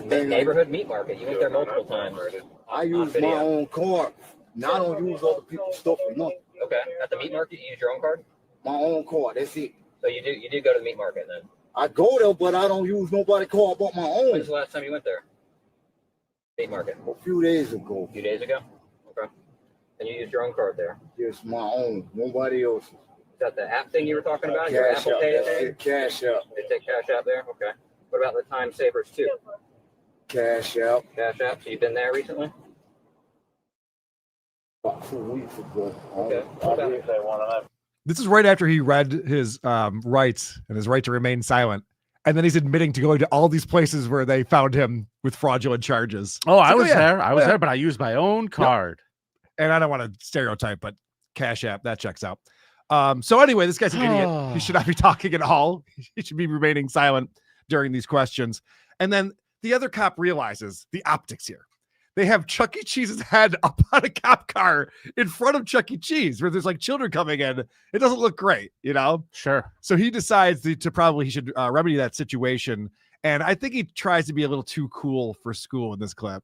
Speaker 12: neighborhood meat market? You went there multiple times.
Speaker 3: I use my own card. Now I don't use other people's stuff or nothing.
Speaker 12: Okay. At the meat market, you use your own card?
Speaker 3: My own card. That's it.
Speaker 12: So you do go to the meat market then?
Speaker 3: I go there, but I don't use nobody's card but my own.
Speaker 12: When's the last time you went there? Meat market?
Speaker 3: A few days ago.
Speaker 12: A few days ago? Okay. And you used your own card there?
Speaker 3: Just my own. Nobody else's.
Speaker 12: Is that the app thing you were talking about? Your Apple Pay thing?
Speaker 3: Cash App.
Speaker 12: They take Cash App there? Okay. What about the Time Savers too?
Speaker 3: Cash App.
Speaker 12: Cash App. So you've been there recently?
Speaker 3: About 2 weeks ago.
Speaker 12: Okay.
Speaker 2: This is right after he read his rights and his right to remain silent. And then he's admitting to going to all these places where they found him with fraudulent charges.
Speaker 1: Oh, I was there. I was there, but I used my own card.
Speaker 2: Yep. And I don't want to stereotype, but Cash App, that checks out. So anyway, this guy's an idiot. He should not be talking at all. He should be remaining silent during these questions. And then the other cop realizes the optics here. They have Chuck E. Cheese's head up on a cop car in front of Chuck E. Cheese where there's like children coming in. It doesn't look great, you know?
Speaker 1: Sure. So
Speaker 2: he decides to probably he should remedy that situation. And I think he tries to be a little too cool for school in this clip.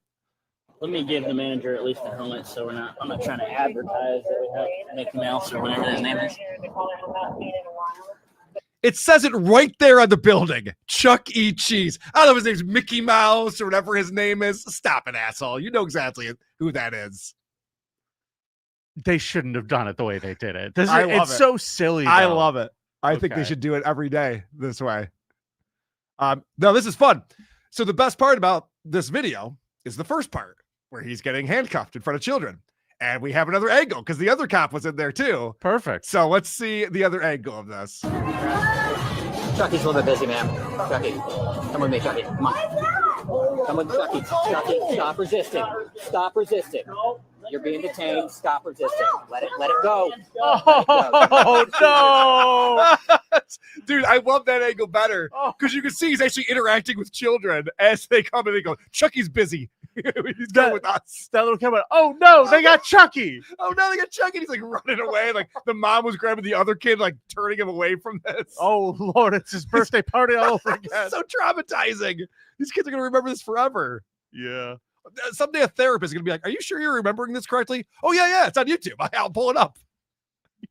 Speaker 10: Let me give the manager at least a helmet so I'm not trying to advertise that we have Mickey Mouse or whatever his name is.
Speaker 2: It says it right there on the building. Chuck E. Cheese. I don't know if his name's Mickey Mouse or whatever his name is. Stop it, asshole. You know exactly who that is.
Speaker 1: They shouldn't have done it the way they did it.
Speaker 2: It's
Speaker 1: so silly.
Speaker 2: I love it. I think they should do it every day this way. No, this is fun. So the best part about this video is the first part where he's getting handcuffed in front of children. And we have another angle because the other cop was in there too.
Speaker 1: Perfect.
Speaker 2: So let's see the other angle of this.
Speaker 10: Chucky's a little bit busy, man. Chucky, come with me, Chucky. Come on. Come with Chucky. Chucky, stop resisting. Stop resisting. You're being detained. Stop resisting. Let it go.
Speaker 1: Oh, no.
Speaker 2: Dude, I love that angle better because you can see he's actually interacting with children as they come and they go, Chucky's busy. He's going with us.
Speaker 1: That little kid went, oh no, they got Chucky.
Speaker 2: Oh no, they got Chucky. He's like running away. Like the mom was grabbing the other kid, like turning him away from this.
Speaker 1: Oh Lord, it's his birthday party all over again.
Speaker 2: So traumatizing. These kids are going to remember this forever.
Speaker 1: Yeah.
Speaker 2: Someday a therapist is going to be like, are you sure you're remembering this correctly? Oh yeah, it's on YouTube. I'll pull it up.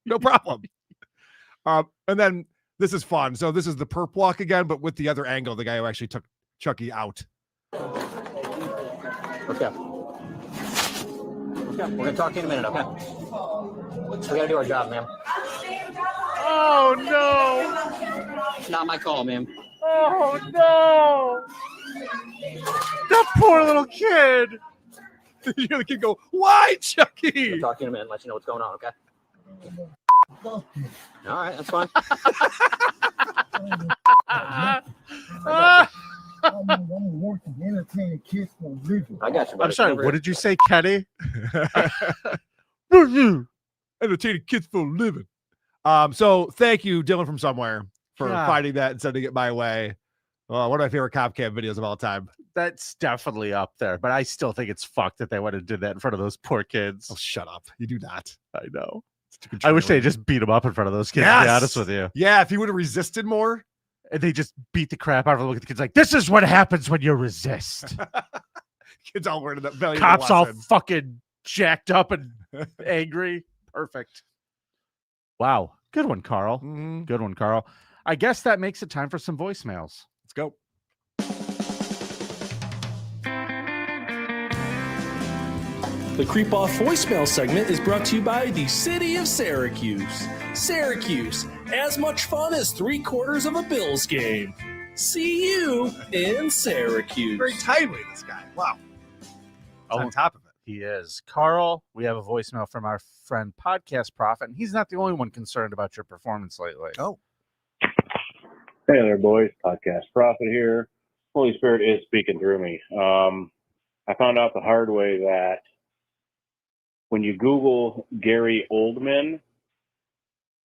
Speaker 2: No problem. And then this is fun. So this is the perp walk again, but with the other angle, the guy who actually took Chucky out.
Speaker 10: Okay. We're going to talk to you in a minute, okay? We got to do our job, man.
Speaker 1: Oh, no.
Speaker 10: It's not my call, man.
Speaker 1: Oh, no. That poor little kid.
Speaker 2: You hear the kid go, why, Chucky?
Speaker 10: We'll talk to you in a minute and let you know what's going on, okay? All right, that's fine. I got you, buddy.
Speaker 1: I'm sorry, what did you say, Kenny?
Speaker 2: Entertaining kids for a living. So thank you, Dylan from somewhere, for finding that and sending it my way. One of my favorite cop cam videos of all time.
Speaker 1: That's definitely up there, but I still think it's fucked that they went and did that in front of those poor kids.
Speaker 2: Oh, shut up. You do not.
Speaker 1: I know. I wish they just beat him up in front of those kids, to be honest with you.
Speaker 2: Yeah, if he would have resisted more.
Speaker 1: And they just beat the crap out of him. Look at the kids like, this is what happens when you resist.
Speaker 2: Kids all learning that valuable
Speaker 1: Cops all
Speaker 2: lesson.
Speaker 1: fucking jacked up and angry. Perfect. Wow. Good one, Karl.
Speaker 2: Mm-hmm.
Speaker 1: Good one, Karl. I guess that makes it time for some voicemails.
Speaker 2: Let's go.
Speaker 13: The Creep Off voicemail segment is brought to you by the City of Syracuse. Syracuse, as much fun as 3/4 of a Bills game. See you in Syracuse.
Speaker 2: Very timely, this guy. Wow. On top of it.
Speaker 1: He is. Karl, we have a voicemail from our friend Podcast Prophet, and he's not the only one concerned about your performance lately.
Speaker 2: Oh.
Speaker 14: Hey there, boys. Podcast Prophet here. Holy Spirit is speaking through me. I found out the hard way that when you Google Gary Oldman,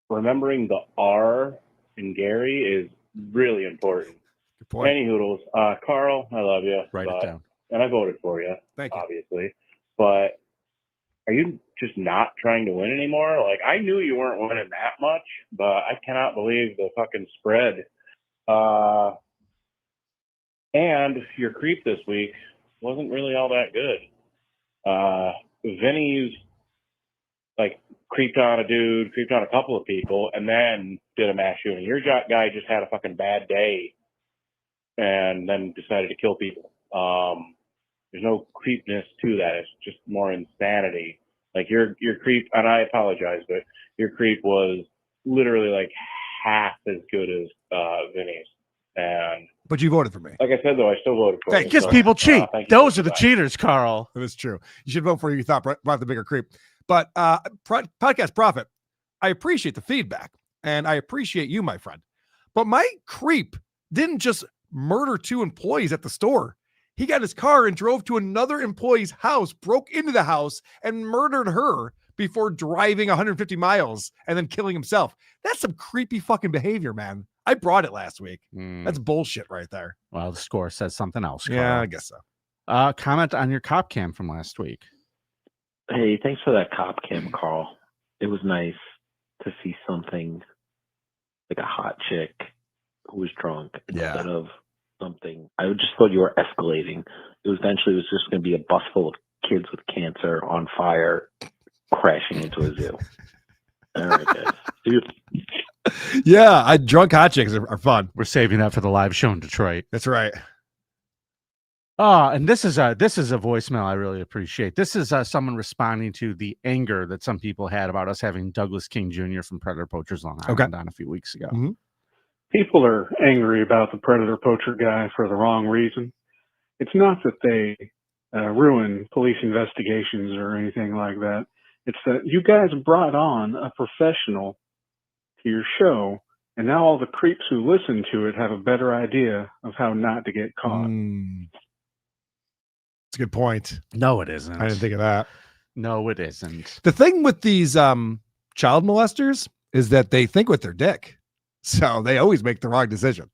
Speaker 14: remembering the R in Gary is really important.
Speaker 2: Good point.
Speaker 14: Any hoodles. Karl, I love you.
Speaker 1: Write it down.
Speaker 14: And I voted for you,
Speaker 2: Thank you.
Speaker 14: obviously. But are you just not trying to win anymore? Like, I knew you weren't winning that much, but I cannot believe the fucking spread. And your creep this week wasn't really all that good. Vinnie's like creeped on a dude, creeped on a couple of people, and then did a mass shooting. Your guy just had a fucking bad day and then decided to kill people. There's no creepness to that. It's just more insanity. Like your creep, and I apologize, but your creep was literally like half as good as Vinnie's. And
Speaker 2: but you voted for me.
Speaker 14: Like I said, though, I still voted for you.
Speaker 1: Because people cheat. Those are the cheaters, Karl.
Speaker 2: That is true. You should vote for who you thought brought the bigger creep. But Podcast Prophet, I appreciate the feedback, and I appreciate you, my friend. But my creep didn't just murder 2 employees at the store. He got his car and drove to another employee's house, broke into the house, and murdered her before driving 150 miles and then killing himself. That's some creepy fucking behavior, man. I brought it last week. That's bullshit right there.
Speaker 1: Well, the score says something else. Karl.
Speaker 2: Yeah, I guess so.
Speaker 1: Comment on your cop cam from last week.
Speaker 15: Hey, thanks for that cop cam, Karl. It was nice to see something like a hot chick who was drunk instead of something. I just thought you were escalating. It was just going to be a bus full of kids with cancer on fire crashing into a zoo. All right, guys. See you.
Speaker 2: Yeah, drunk hot chicks are fun.
Speaker 1: We're saving that for the live show in Detroit.
Speaker 2: That's right.
Speaker 1: And this is a voicemail I really appreciate. This is someone responding to the anger that some people had about us having Douglas King Jr. from Predator Poachers Long Island on a few weeks ago.
Speaker 2: Mm-hmm.
Speaker 16: People are angry about the Predator Poacher guy for the wrong reason. It's not that they ruin police investigations or anything like that. It's that you guys brought on a professional to your show, and now all the creeps who listen to it have a better idea of how not to get caught.
Speaker 2: That's a good point.
Speaker 1: No, it isn't.
Speaker 2: I didn't think of that.
Speaker 1: No, it isn't.
Speaker 2: The thing with these child molesters is that they think with their dick. So they always make the wrong decision.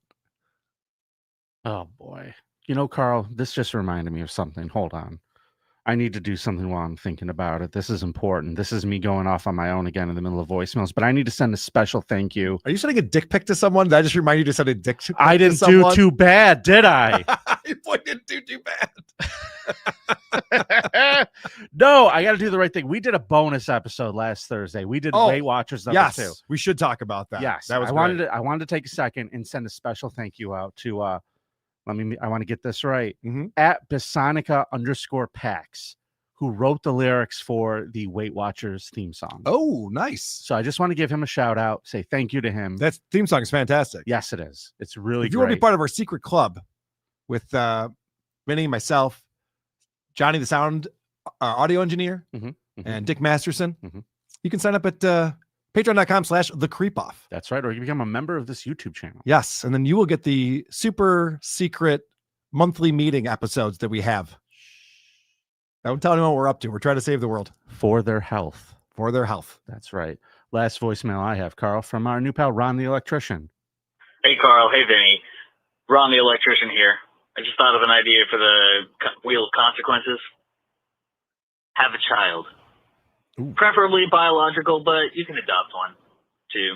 Speaker 1: Oh, boy. You know, Karl, this just reminded me of something. Hold on. I need to do something while I'm thinking about it. This is important. This is me going off on my own again in the middle of voicemails, but I need to send a special thank you.
Speaker 2: Are you sending a dick pic to someone? Did I just remind you to send a dick pic
Speaker 1: I didn't do too bad, did I?
Speaker 2: Boy, didn't do too bad.
Speaker 1: No, I got to do the right thing. We did a bonus episode last Thursday. We did Weight Watchers number 2.
Speaker 2: We should talk about that.
Speaker 1: Yes,
Speaker 2: that was
Speaker 1: I wanted to take a second and send a special thank you out to I want to get this right. At Bisonica_Pax, who wrote the lyrics for the Weight Watchers theme song.
Speaker 2: Oh, nice.
Speaker 1: So I just want to give him a shout out, say thank you to him.
Speaker 2: That theme song is fantastic.
Speaker 1: Yes, it is. It's really
Speaker 2: If you
Speaker 1: great.
Speaker 2: want to be part of our secret club with Vinnie, myself, Johnny the sound audio engineer, and Dick Masterson, you can sign up at patreon.com/thecreepoff.
Speaker 1: That's right. Or you can become a member of this YouTube channel.
Speaker 2: Yes. And then you will get the super secret monthly meeting episodes that we have. Don't tell anyone what we're up to. We're trying to save the world.
Speaker 1: For their health.
Speaker 2: For their health.
Speaker 1: That's right. Last voicemail I have, Karl, from our new pal, Ron the Electrician.
Speaker 17: Hey, Karl. Hey, Vinny. Ron the Electrician here. I just thought of an idea for the Wheel of Consequences. Have a child.
Speaker 2: Ooh.
Speaker 17: Preferably biological, but you can adopt one, too.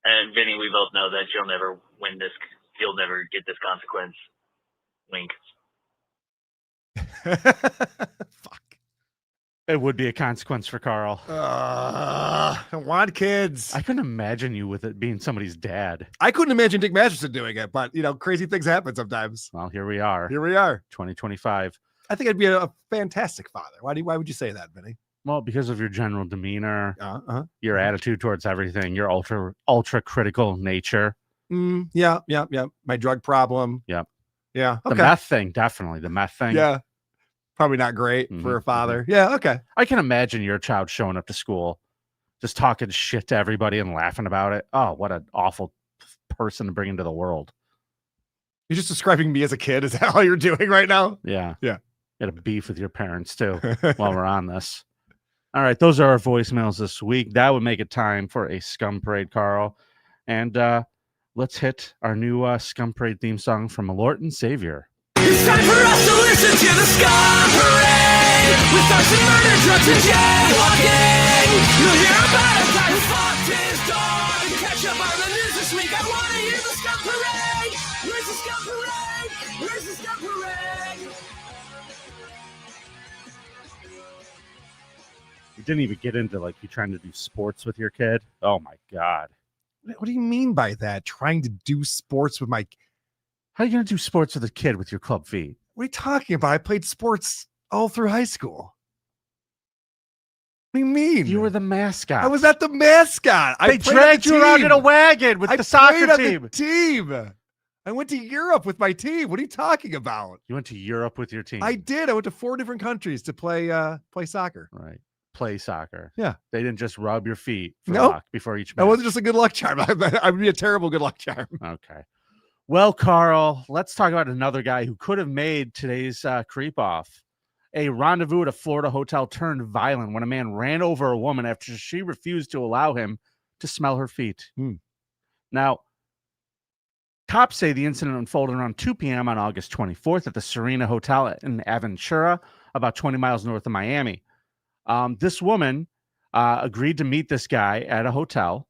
Speaker 17: And, Vinny, we both know that you'll never win this. You'll never get this consequence. Wink.
Speaker 2: Fuck.
Speaker 1: It would be a consequence for Karl.
Speaker 2: I don't want kids.
Speaker 1: I couldn't imagine you with it being somebody's dad.
Speaker 2: I couldn't imagine Dick Masterson doing it, but crazy things happen sometimes.
Speaker 1: Well, here we are. 2025.
Speaker 2: I think I'd be a fantastic father. Why would you say that, Vinny?
Speaker 1: Well, because of your general demeanor, your attitude towards everything, your ultra critical nature.
Speaker 2: Yeah. My drug problem.
Speaker 1: Yep.
Speaker 2: Yeah.
Speaker 1: The meth thing, definitely. The meth thing.
Speaker 2: Yeah. Probably not great for a father. Yeah. Okay.
Speaker 1: I can imagine your child showing up to school, just talking shit to everybody and laughing about it. Oh, what an awful person to bring into the world.
Speaker 2: You're just describing me as a kid. Is that all you're doing right now?
Speaker 1: Yeah.
Speaker 2: Yeah.
Speaker 1: You had a beef with your parents too while we're on this. All right. Those are our voicemails this week. That would make it time for a Scum Parade, Karl. And let's hit our new Scum Parade theme song from Malort and Savior.
Speaker 18: It's time for us to listen to the Scum Parade. With thugs and murder, drugs and jaywalking. You'll hear about a guy who fucked his dog and catch up on the news this week. I want to hear the Scum Parade. Where's the Scum Parade? Where's the Scum Parade?
Speaker 1: You didn't even get into you trying to do sports with your kid. Oh my God.
Speaker 2: What do you mean by that? Trying to do sports with my...
Speaker 1: How are you going to do sports with a kid with your club feet?
Speaker 2: What are you talking about? I played sports all through high school. What do you mean?
Speaker 1: You were the mascot.
Speaker 2: I was not the mascot.
Speaker 1: They dragged you around in a wagon with the soccer
Speaker 2: team. I went to Europe with my team. What are you talking about?
Speaker 1: You went to Europe with your team?
Speaker 2: I did. I went to 4 different countries to play soccer.
Speaker 1: Right. Play soccer.
Speaker 2: Yeah.
Speaker 1: They didn't just rub your feet for luck before each match.
Speaker 2: That wasn't just a good luck charm. I would be a terrible good luck charm.
Speaker 1: Okay. Well, Karl, let's talk about another guy who could have made today's creep off. A rendezvous at a Florida hotel turned violent when a man ran over a woman after she refused to allow him to smell her feet. Now, cops say the incident unfolded around 2 p.m. on August 24th at the Serena Hotel in Aventura, about 20 miles north of Miami. This woman agreed to meet this guy at a hotel.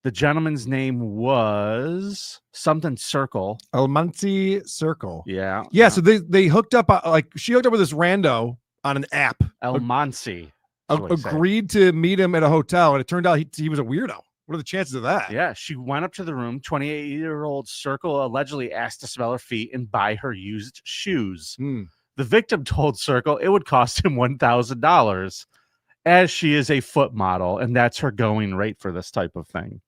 Speaker 1: The gentleman's name was something Circle.
Speaker 2: Almanci Circle.
Speaker 1: Yeah.
Speaker 2: Yeah, so they hooked up, she hooked up with this rando on an app.
Speaker 1: Almanci.
Speaker 2: Agreed to meet him at a hotel, and it turned out he was a weirdo. What are the chances of that?
Speaker 1: Yeah, she went up to the room. 28-year-old Circle allegedly asked to smell her feet and buy her used shoes. The victim told Circle it would cost him $1,000, as she is a foot model, and that's her going rate for this type of thing.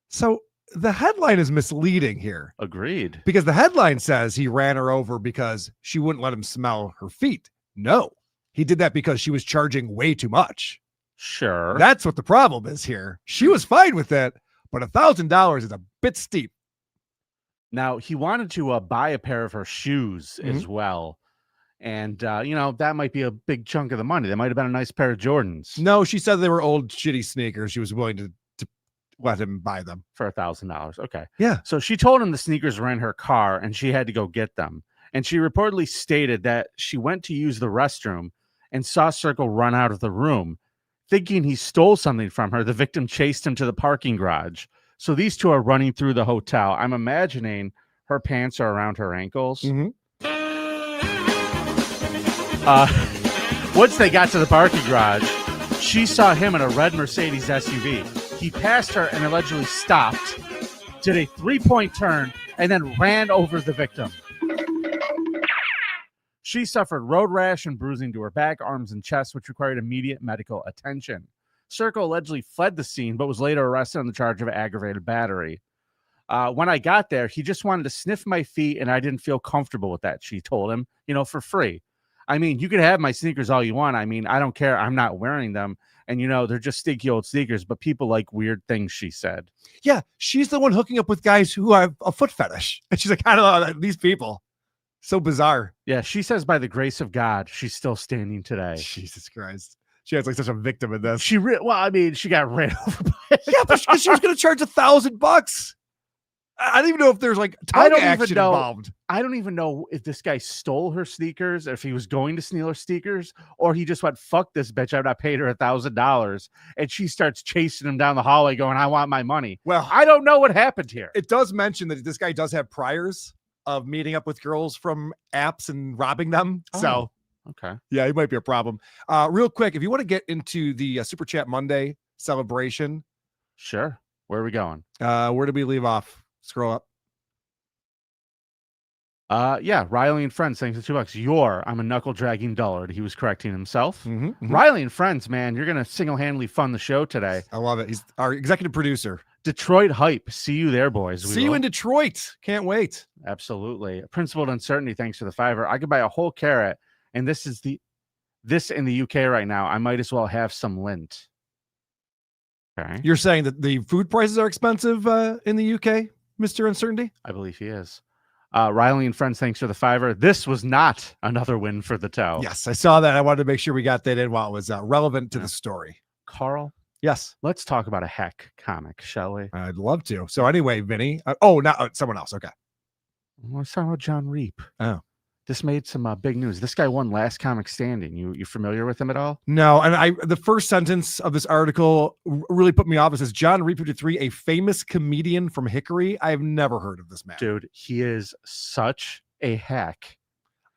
Speaker 2: So the headline is misleading here.
Speaker 1: Agreed.
Speaker 2: Because the headline says he ran her over because she wouldn't let him smell her feet. No, he did that because she was charging way too much.
Speaker 1: Sure.
Speaker 2: That's what the problem is here. She was fine with it, but $1,000 is a bit steep.
Speaker 1: Now, he wanted to buy a pair of her shoes as well. And, that might be a big chunk of the money. That might have been a nice pair of Jordans.
Speaker 2: No, she said they were old, shitty sneakers. She was willing to let him buy them.
Speaker 1: For $1,000. Okay.
Speaker 2: Yeah.
Speaker 1: So she told him the sneakers were in her car and she had to go get them. And she reportedly stated that she went to use the restroom and saw Circle run out of the room. Thinking he stole something from her, the victim chased him to the parking garage. So these two are running through the hotel. I'm imagining her pants are around her ankles. Once they got to the parking garage, she saw him in a red Mercedes SUV. He passed her and allegedly stopped, did a 3-point turn, and then ran over the victim. She suffered road rash and bruising to her back, arms, and chest, which required immediate medical attention. Circle allegedly fled the scene, but was later arrested on the charge of aggravated battery. When I got there, he just wanted to sniff my feet, and I didn't feel comfortable with that, she told him, for free. I mean, you could have my sneakers all you want. I mean, I don't care. I'm not wearing them. And, they're just stinky old sneakers, but people like weird things, she said.
Speaker 2: Yeah, she's the one hooking up with guys who have a foot fetish. And she's like, I don't know, these people. So bizarre.
Speaker 1: Yeah, she says by the grace of God, she's still standing today.
Speaker 2: Jesus Christ. She has like such a victim in this.
Speaker 1: She got ran over by
Speaker 2: Yeah, but she was going to charge $1,000. I don't even know if there's like tongue action involved.
Speaker 1: I don't even know if this guy stole her sneakers, or if he was going to steal her sneakers, or he just went, fuck this bitch, I've not paid her $1,000. And she starts chasing him down the hallway going, I want my money.
Speaker 2: Well,
Speaker 1: I don't know what happened here.
Speaker 2: It does mention that this guy does have priors of meeting up with girls from apps and robbing them.
Speaker 1: Oh,
Speaker 2: so,
Speaker 1: okay.
Speaker 2: Yeah, it might be a problem. Real quick, if you want to get into the Super Chat Monday celebration.
Speaker 1: Sure. Where are we going?
Speaker 2: Where did we leave off? Scroll up.
Speaker 1: Yeah, Riley and Friends saying for $2. I'm a knuckle dragging dullard. He was correcting himself. Riley and Friends, man, you're gonna single-handedly fund the show today.
Speaker 2: I love it. He's our executive producer.
Speaker 1: Detroit hype. See you there, boys.
Speaker 2: See you in Detroit. Can't wait.
Speaker 1: Absolutely. Principled Uncertainty. Thanks for the $5. I could buy a whole carrot, and this in the UK right now. I might as well have some lint. Okay.
Speaker 2: You're saying that the food prices are expensive in the UK, Mr. Uncertainty?
Speaker 1: I believe he is. Riley and Friends, thanks for the $5. This was not another win for the toe.
Speaker 2: Yes, I saw that. I wanted to make sure we got that in while it was relevant to the story.
Speaker 1: Karl?
Speaker 2: Yes.
Speaker 1: Let's talk about a heck comic, shall we?
Speaker 2: I'd love to. So anyway, Vinny. Not someone else. Okay.
Speaker 1: Let's talk about John Reap.
Speaker 2: Oh.
Speaker 1: This made some big news. This guy won Last Comic Standing. You familiar with him at all?
Speaker 2: No, and the first sentence of this article really put me off. It says, John Reap 53, a famous comedian from Hickory. I have never heard of this man.
Speaker 1: Dude, he is such a hack.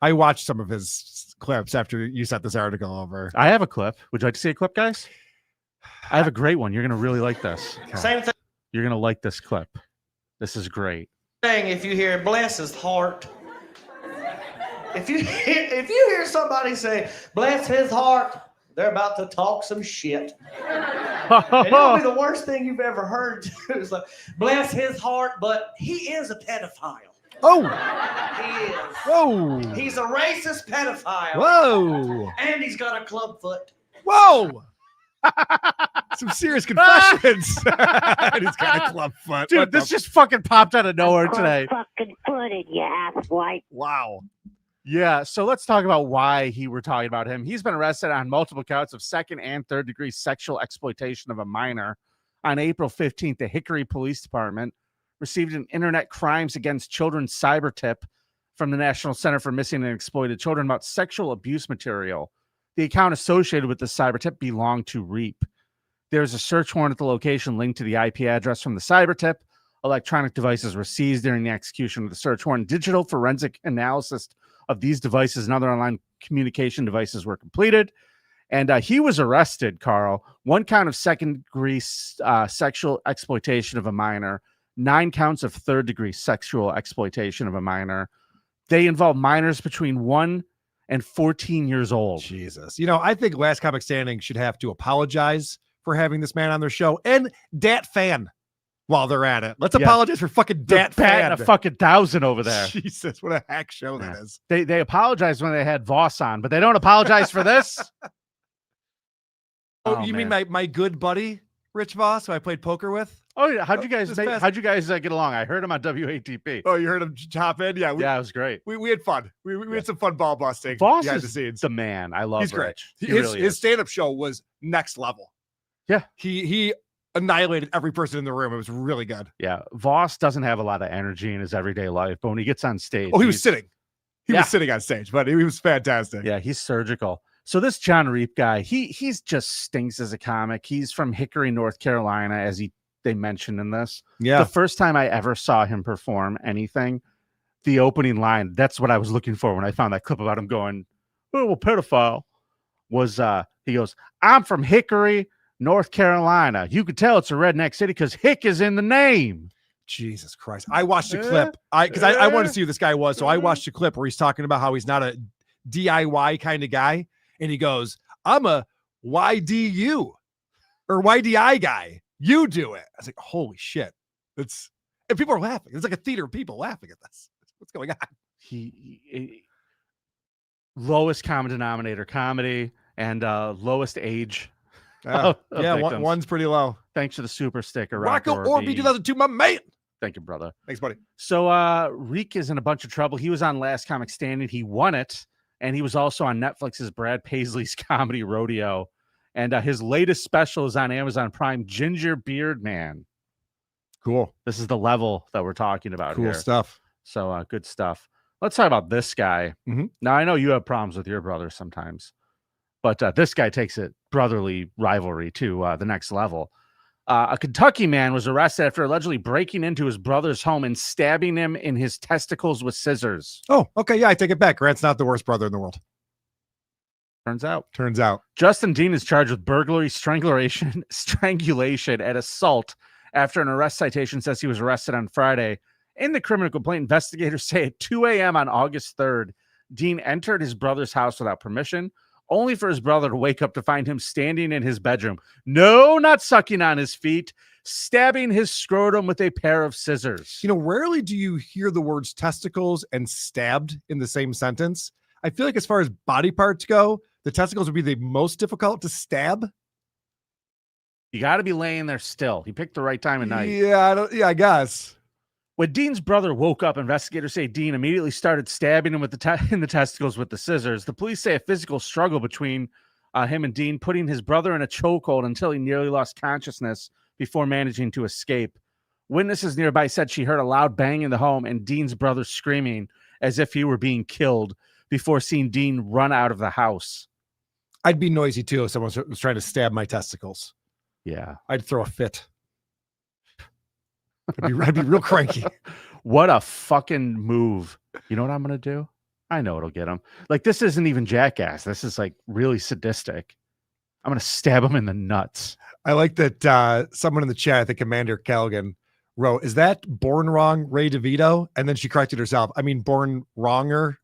Speaker 2: I watched some of his clips after you sent this article over.
Speaker 1: I have a clip. Would you like to see a clip, guys? I have a great one. You're going to really like this.
Speaker 2: Okay.
Speaker 19: Same thing.
Speaker 1: You're going to like this clip. This is great.
Speaker 19: If you hear bless his heart, if you hear somebody say bless his heart, they're about to talk some shit. And it'll be the worst thing you've ever heard. It's like, bless his heart, but he is a pedophile.
Speaker 2: Oh,
Speaker 19: he is.
Speaker 2: Whoa.
Speaker 19: He's a racist pedophile.
Speaker 2: Whoa.
Speaker 19: And he's got a club foot.
Speaker 2: Whoa. Some serious confessions. He's got a club foot.
Speaker 1: Dude, this just fucking popped out of nowhere today.
Speaker 20: Fucking footed, you asswipe.
Speaker 2: Wow.
Speaker 1: Yeah, so let's talk about why we're talking about him. He's been arrested on multiple counts of second and third degree sexual exploitation of a minor. On April 15th, the Hickory Police Department received an Internet Crimes Against Children cyber tip from the National Center for Missing and Exploited Children about sexual abuse material. The account associated with the cyber tip belonged to REAP. There's a search warrant at the location linked to the IP address from the cyber tip. Electronic devices were seized during the execution of the search warrant. Digital forensic analysis of these devices and other online communication devices were completed. And he was arrested, Karl. 1 count of second-degree sexual exploitation of a minor, 9 counts of third-degree sexual exploitation of a minor. They involve minors between 1 and 14 years old.
Speaker 2: Jesus. I think Last Comic Standing should have to apologize for having this man on their show, and Dat Fan while they're at it. Let's apologize for fucking Dat Fan.
Speaker 1: A fucking 1,000 over there.
Speaker 2: Jesus, what a hack show that is.
Speaker 1: They apologized when they had Voss on, but they don't apologize for this.
Speaker 2: Oh, you mean my good buddy Rich Voss, who I played poker with?
Speaker 1: Oh yeah, how'd you guys get along? I heard him on WATP.
Speaker 2: Oh, you heard him hop in? Yeah,
Speaker 1: it was great.
Speaker 2: We had fun. We had some fun ball busting.
Speaker 1: Voss
Speaker 2: behind
Speaker 1: is
Speaker 2: the scenes.
Speaker 1: the man. I love
Speaker 2: He's
Speaker 1: Rich.
Speaker 2: Great. His stand-up show was next level.
Speaker 1: Yeah,
Speaker 2: he annihilated every person in the room. It was really good.
Speaker 1: Yeah, Voss doesn't have a lot of energy in his everyday life, but when he gets on stage,
Speaker 2: he was sitting. He was sitting on stage, but he was fantastic.
Speaker 1: Yeah, he's surgical. So this John Reap guy, he's just stinks as a comic. He's from Hickory, North Carolina, as they mentioned in this.
Speaker 2: Yeah.
Speaker 1: The first time I ever saw him perform anything, the opening line, that's what I was looking for when I found that clip about him going, "Oh, well, pedophile," was he goes, "I'm from Hickory, North Carolina. You could tell it's a redneck city because Hick is in the name."
Speaker 2: Jesus Christ. I watched a clip. I wanted to see who this guy was. So I watched a clip where he's talking about how he's not a DIY kind of guy. And he goes, "I'm a YDU or YDI guy. You do it." I was like, holy shit. And people are laughing. It's like a theater of people laughing at this. What's going on?
Speaker 1: He lowest common denominator comedy and lowest age.
Speaker 2: One's pretty low.
Speaker 1: Thanks for the super sticker.
Speaker 2: Rocco Orby 2002, my man.
Speaker 1: Thank you, brother.
Speaker 2: Thanks, buddy.
Speaker 1: So Reek is in a bunch of trouble. He was on Last Comic Standing. He won it. And he was also on Netflix's Brad Paisley's Comedy Rodeo. And his latest special is on Amazon Prime, Ginger Beard Man.
Speaker 2: Cool.
Speaker 1: This is the level that we're talking about here.
Speaker 2: Cool stuff.
Speaker 1: So good stuff. Let's talk about this guy.
Speaker 2: Mm-hmm.
Speaker 1: Now, I know you have problems with your brother sometimes, but this guy takes it brotherly rivalry to the next level. A Kentucky man was arrested after allegedly breaking into his brother's home and stabbing him in his testicles with scissors.
Speaker 2: Oh, okay. Yeah, I take it back. Grant's not the worst brother in the world.
Speaker 1: Turns out.
Speaker 2: Justin
Speaker 1: Dean is charged with burglary, strangulation, and assault after an arrest citation says he was arrested on Friday. In the criminal complaint, investigators say at 2 a.m. on August 3rd, Dean entered his brother's house without permission, only for his brother to wake up to find him standing in his bedroom. No, not sucking on his feet, stabbing his scrotum with a pair of scissors.
Speaker 2: Rarely do you hear the words testicles and stabbed in the same sentence. I feel like as far as body parts go, the testicles would be the most difficult to stab.
Speaker 1: You got to be laying there still. He picked the right time of night.
Speaker 2: Yeah, I guess.
Speaker 1: When Dean's brother woke up, investigators say Dean immediately started stabbing him in the testicles with the scissors. The police say a physical struggle between him and Dean, putting his brother in a chokehold until he nearly lost consciousness before managing to escape. Witnesses nearby said she heard a loud bang in the home and Dean's brother screaming as if he were being killed before seeing Dean run out of the house.
Speaker 2: I'd be noisy too if someone was trying to stab my testicles.
Speaker 1: Yeah.
Speaker 2: I'd throw a fit. I'd be real cranky.
Speaker 1: What a fucking move. You know what I'm going to do? I know it'll get him. Like, this isn't even Jackass. This is like really sadistic. I'm going to stab him in the nuts.
Speaker 2: I like that someone in the chat, I think Commander Callaghan, wrote, "Is that Born Wrong Ray DeVito?" And then she corrected herself. I mean, Born Wronger.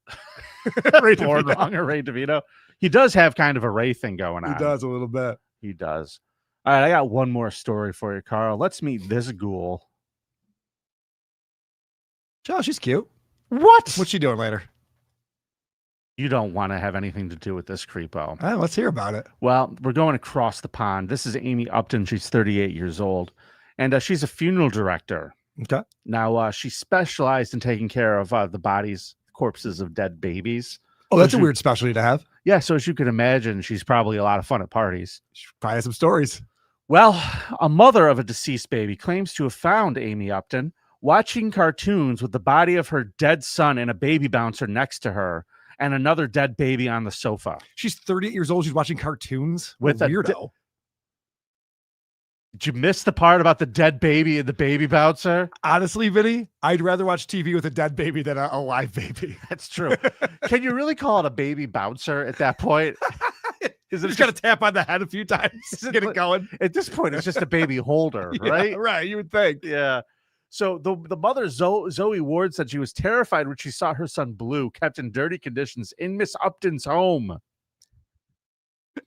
Speaker 1: Born Wronger Ray DeVito. He does have kind of a Ray thing going on.
Speaker 2: He does a little bit.
Speaker 1: He does. All right, I got one more story for you, Karl. Let's meet this ghoul.
Speaker 2: Oh, she's cute.
Speaker 1: What?
Speaker 2: What's she doing later?
Speaker 1: You don't want to have anything to do with this creepo.
Speaker 2: Let's hear about it.
Speaker 1: Well, we're going across the pond. This is Amy Upton. She's 38 years old, and she's a funeral director.
Speaker 2: Okay.
Speaker 1: Now, she specialized in taking care of the bodies, corpses of dead babies.
Speaker 2: Oh, that's a weird specialty to have.
Speaker 1: Yeah, so as you can imagine, she's probably a lot of fun at parties.
Speaker 2: She probably has some stories.
Speaker 1: Well, a mother of a deceased baby claims to have found Amy Upton watching cartoons with the body of her dead son and a baby bouncer next to her and another dead baby on the sofa.
Speaker 2: She's 38 years old. She's watching cartoons
Speaker 1: with a
Speaker 2: weirdo.
Speaker 1: Did you miss the part about the dead baby and the baby bouncer?
Speaker 2: Honestly, Vinny, I'd rather watch TV with a dead baby than a live baby.
Speaker 1: That's true. Can you really call it a baby bouncer at that point?
Speaker 2: Is it just got to tap on the head a few times to get it going?
Speaker 1: At this point, it's just a baby holder, right?
Speaker 2: Yeah, right. You would think.
Speaker 1: Yeah. So the mother, Zoe Ward, said she was terrified when she saw her son Blue kept in dirty conditions in Miss Upton's home.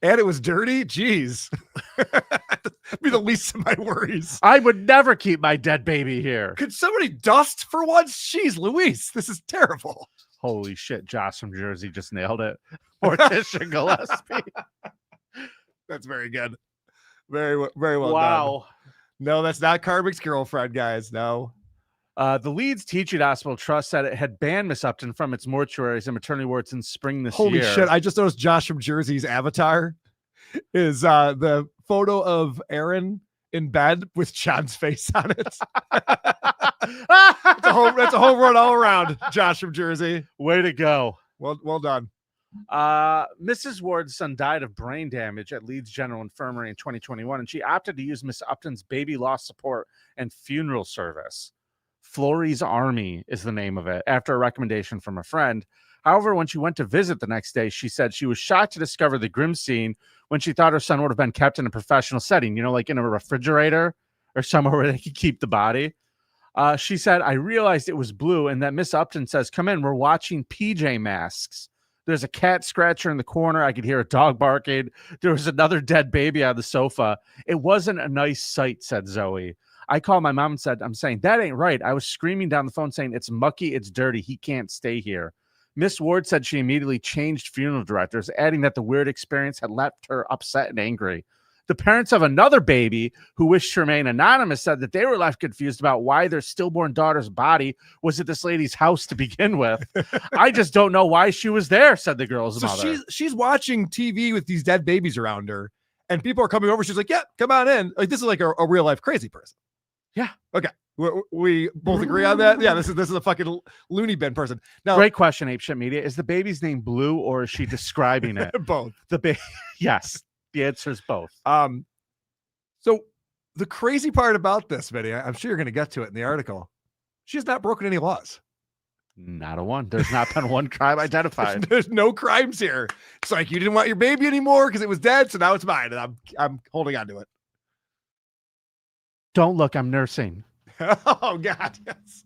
Speaker 2: And it was dirty? Jeez. Be the least of my worries.
Speaker 1: I would never keep my dead baby here.
Speaker 2: Could somebody dust for once? Jeez, Louise, this is terrible.
Speaker 1: Holy shit, Josh from Jersey just nailed it. Morticia Gillespie.
Speaker 2: That's very good. Very well
Speaker 1: wow.
Speaker 2: done. No, that's not Carmick's girlfriend, guys. No.
Speaker 1: The Leeds Teaching Hospital Trust said it had banned Miss Upton from its mortuaries and maternity wards in spring this year.
Speaker 2: Holy shit. I just noticed Josh from Jersey's avatar is the photo of Aaron in bed with John's face on it. That's a home run all around, Josh from Jersey.
Speaker 1: Way to go.
Speaker 2: Well done.
Speaker 1: Mrs. Ward's son died of brain damage at Leeds General Infirmary in 2021, and she opted to use Miss Upton's baby loss support and funeral service. Florey's Army is the name of it, after a recommendation from a friend. However, when she went to visit the next day, she said she was shocked to discover the grim scene when she thought her son would have been kept in a professional setting, like in a refrigerator or somewhere where they could keep the body. She said, I realized it was Blue, and that Miss Upton says, come in, we're watching PJ Masks. There's a cat scratcher in the corner. I could hear a dog barking. There was another dead baby on the sofa. It wasn't a nice sight, said Zoe. I called my mom and said, I'm saying, that ain't right. I was screaming down the phone saying, it's mucky, it's dirty. He can't stay here. Miss Ward said she immediately changed funeral directors, adding that the weird experience had left her upset and angry. The parents of another baby who wished to remain anonymous said that they were left confused about why their stillborn daughter's body was at this lady's house to begin with. I just don't know why she was there, said the girl's mother.
Speaker 2: She's watching TV with these dead babies around her, and people are coming over. She's like, yeah, come on in. Like, this is like a real life crazy person.
Speaker 1: Yeah.
Speaker 2: Okay. We both agree on that. Yeah, this is a fucking loony bin person. Now,
Speaker 1: great question, Ape Shit Media. Is the baby's name Blue, or is she describing it?
Speaker 2: Both.
Speaker 1: Yes. The answer is both.
Speaker 2: So the crazy part about this video, I'm sure you're going to get to it in the article. She has not broken any laws.
Speaker 1: Not a one. There's not been one crime identified.
Speaker 2: There's no crimes here. It's like you didn't want your baby anymore because it was dead, so now it's mine, and I'm holding on to it.
Speaker 1: Don't look. I'm nursing.
Speaker 2: Oh God. Yes.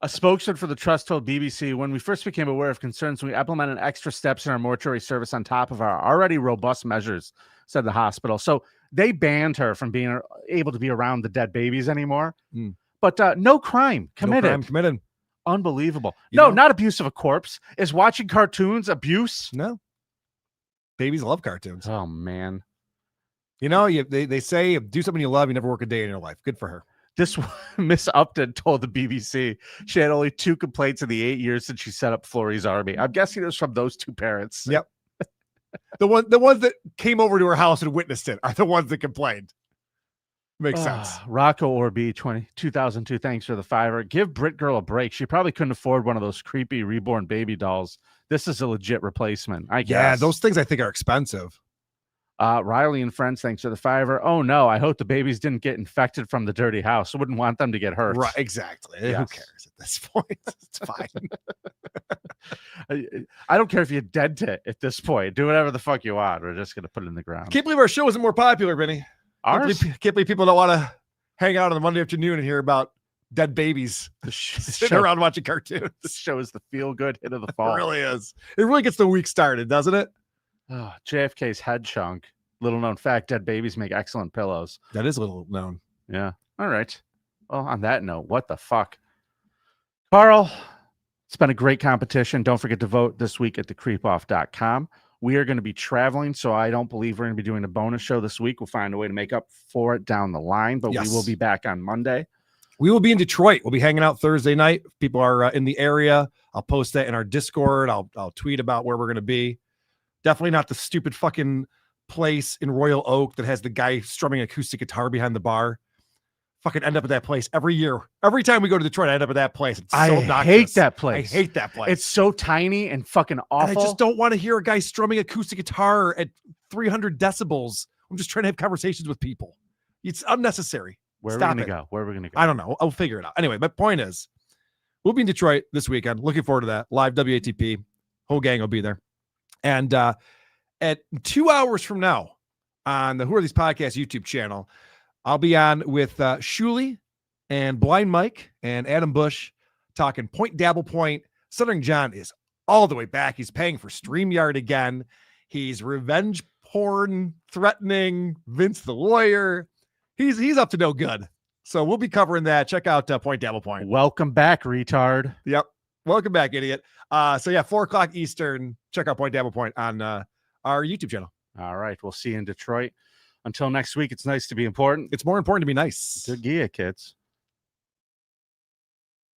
Speaker 1: A spokesman for the trust told BBC, when we first became aware of concerns, we implemented extra steps in our mortuary service on top of our already robust measures, said the hospital. So they banned her from being able to be around the dead babies anymore. But no crime committed.
Speaker 2: No crime committed.
Speaker 1: Unbelievable. Not abuse of a corpse. Is watching cartoons abuse?
Speaker 2: No. Babies love cartoons.
Speaker 1: Oh, man.
Speaker 2: They say do something you love, you never work a day in your life. Good for her.
Speaker 1: This Miss Upton told the BBC she had only 2 complaints in the 8 years since she set up Florey's Army. I'm guessing it was from those 2 parents.
Speaker 2: Yep. The ones that came over to her house and witnessed it are the ones that complained. Makes sense.
Speaker 1: Rocco Orb 2002. Thanks for the $5. Give Brit Girl a break. She probably couldn't afford one of those creepy reborn baby dolls. This is a legit replacement, I guess.
Speaker 2: Yeah, those things I think are expensive.
Speaker 1: Riley and friends, thanks for the $5. Oh no, I hope the babies didn't get infected from the dirty house. I wouldn't want them to get hurt.
Speaker 2: Right, exactly. Yes. Who cares at this point? It's
Speaker 1: fine. I don't care if you're dead to it at this point. Do whatever the fuck you want. We're just gonna put it in the ground.
Speaker 2: Can't believe our show isn't more popular, Vinny.
Speaker 1: Ours?
Speaker 2: Can't believe people don't want to hang out on a Monday afternoon and hear about dead babies sitting around watching cartoons.
Speaker 1: This show is the feel-good hit of the fall.
Speaker 2: It really is. It really gets the week started, doesn't it?
Speaker 1: Oh, JFK's head chunk. Little known fact, dead babies make excellent pillows.
Speaker 2: That is little known.
Speaker 1: Yeah. All right. Well, on that note, what the fuck? Karl, it's been a great competition. Don't forget to vote this week at thecreepoff.com. We are going to be traveling, so I don't believe we're going to be doing a bonus show this week. We'll find a way to make up for it down the line, but we will be back on Monday.
Speaker 2: We will be in Detroit. We'll be hanging out Thursday night. If people are in the area, I'll post that in our Discord. I'll tweet about where we're going to be. Definitely not the stupid fucking place in Royal Oak that has the guy strumming acoustic guitar behind the bar. Fucking end up at that place every year. Every time we go to Detroit, I end up at that place. It's so
Speaker 1: I
Speaker 2: obnoxious.
Speaker 1: hate that place.
Speaker 2: I hate that place.
Speaker 1: It's so tiny and fucking awful.
Speaker 2: And I just don't want to hear a guy strumming acoustic guitar at 300 decibels. I'm just trying to have conversations with people. It's unnecessary.
Speaker 1: Where are
Speaker 2: Stop
Speaker 1: we going to
Speaker 2: it.
Speaker 1: go? Where are we going to go?
Speaker 2: I don't know. I'll figure it out. Anyway, my point is, we'll be in Detroit this weekend. Looking forward to that. Live WATP. Whole gang will be there. And at 2 hours from now on the Who Are These Podcasts YouTube channel, I'll be on with Shuley and Blind Mike and Adam Bush talking Point Dabble Point. Southern John is all the way back. He's paying for StreamYard again. He's revenge porn threatening Vince the lawyer. He's up to no good. So we'll be covering that. Check out Point Dabble Point.
Speaker 1: Welcome back, retard.
Speaker 2: Yep. Welcome back, idiot. So yeah, 4:00 Eastern. Check out Point Dabble Point on our YouTube channel.
Speaker 1: All right. We'll see you in Detroit. Until next week, it's nice to be important.
Speaker 2: It's more important to be nice.
Speaker 1: Good gear, kids.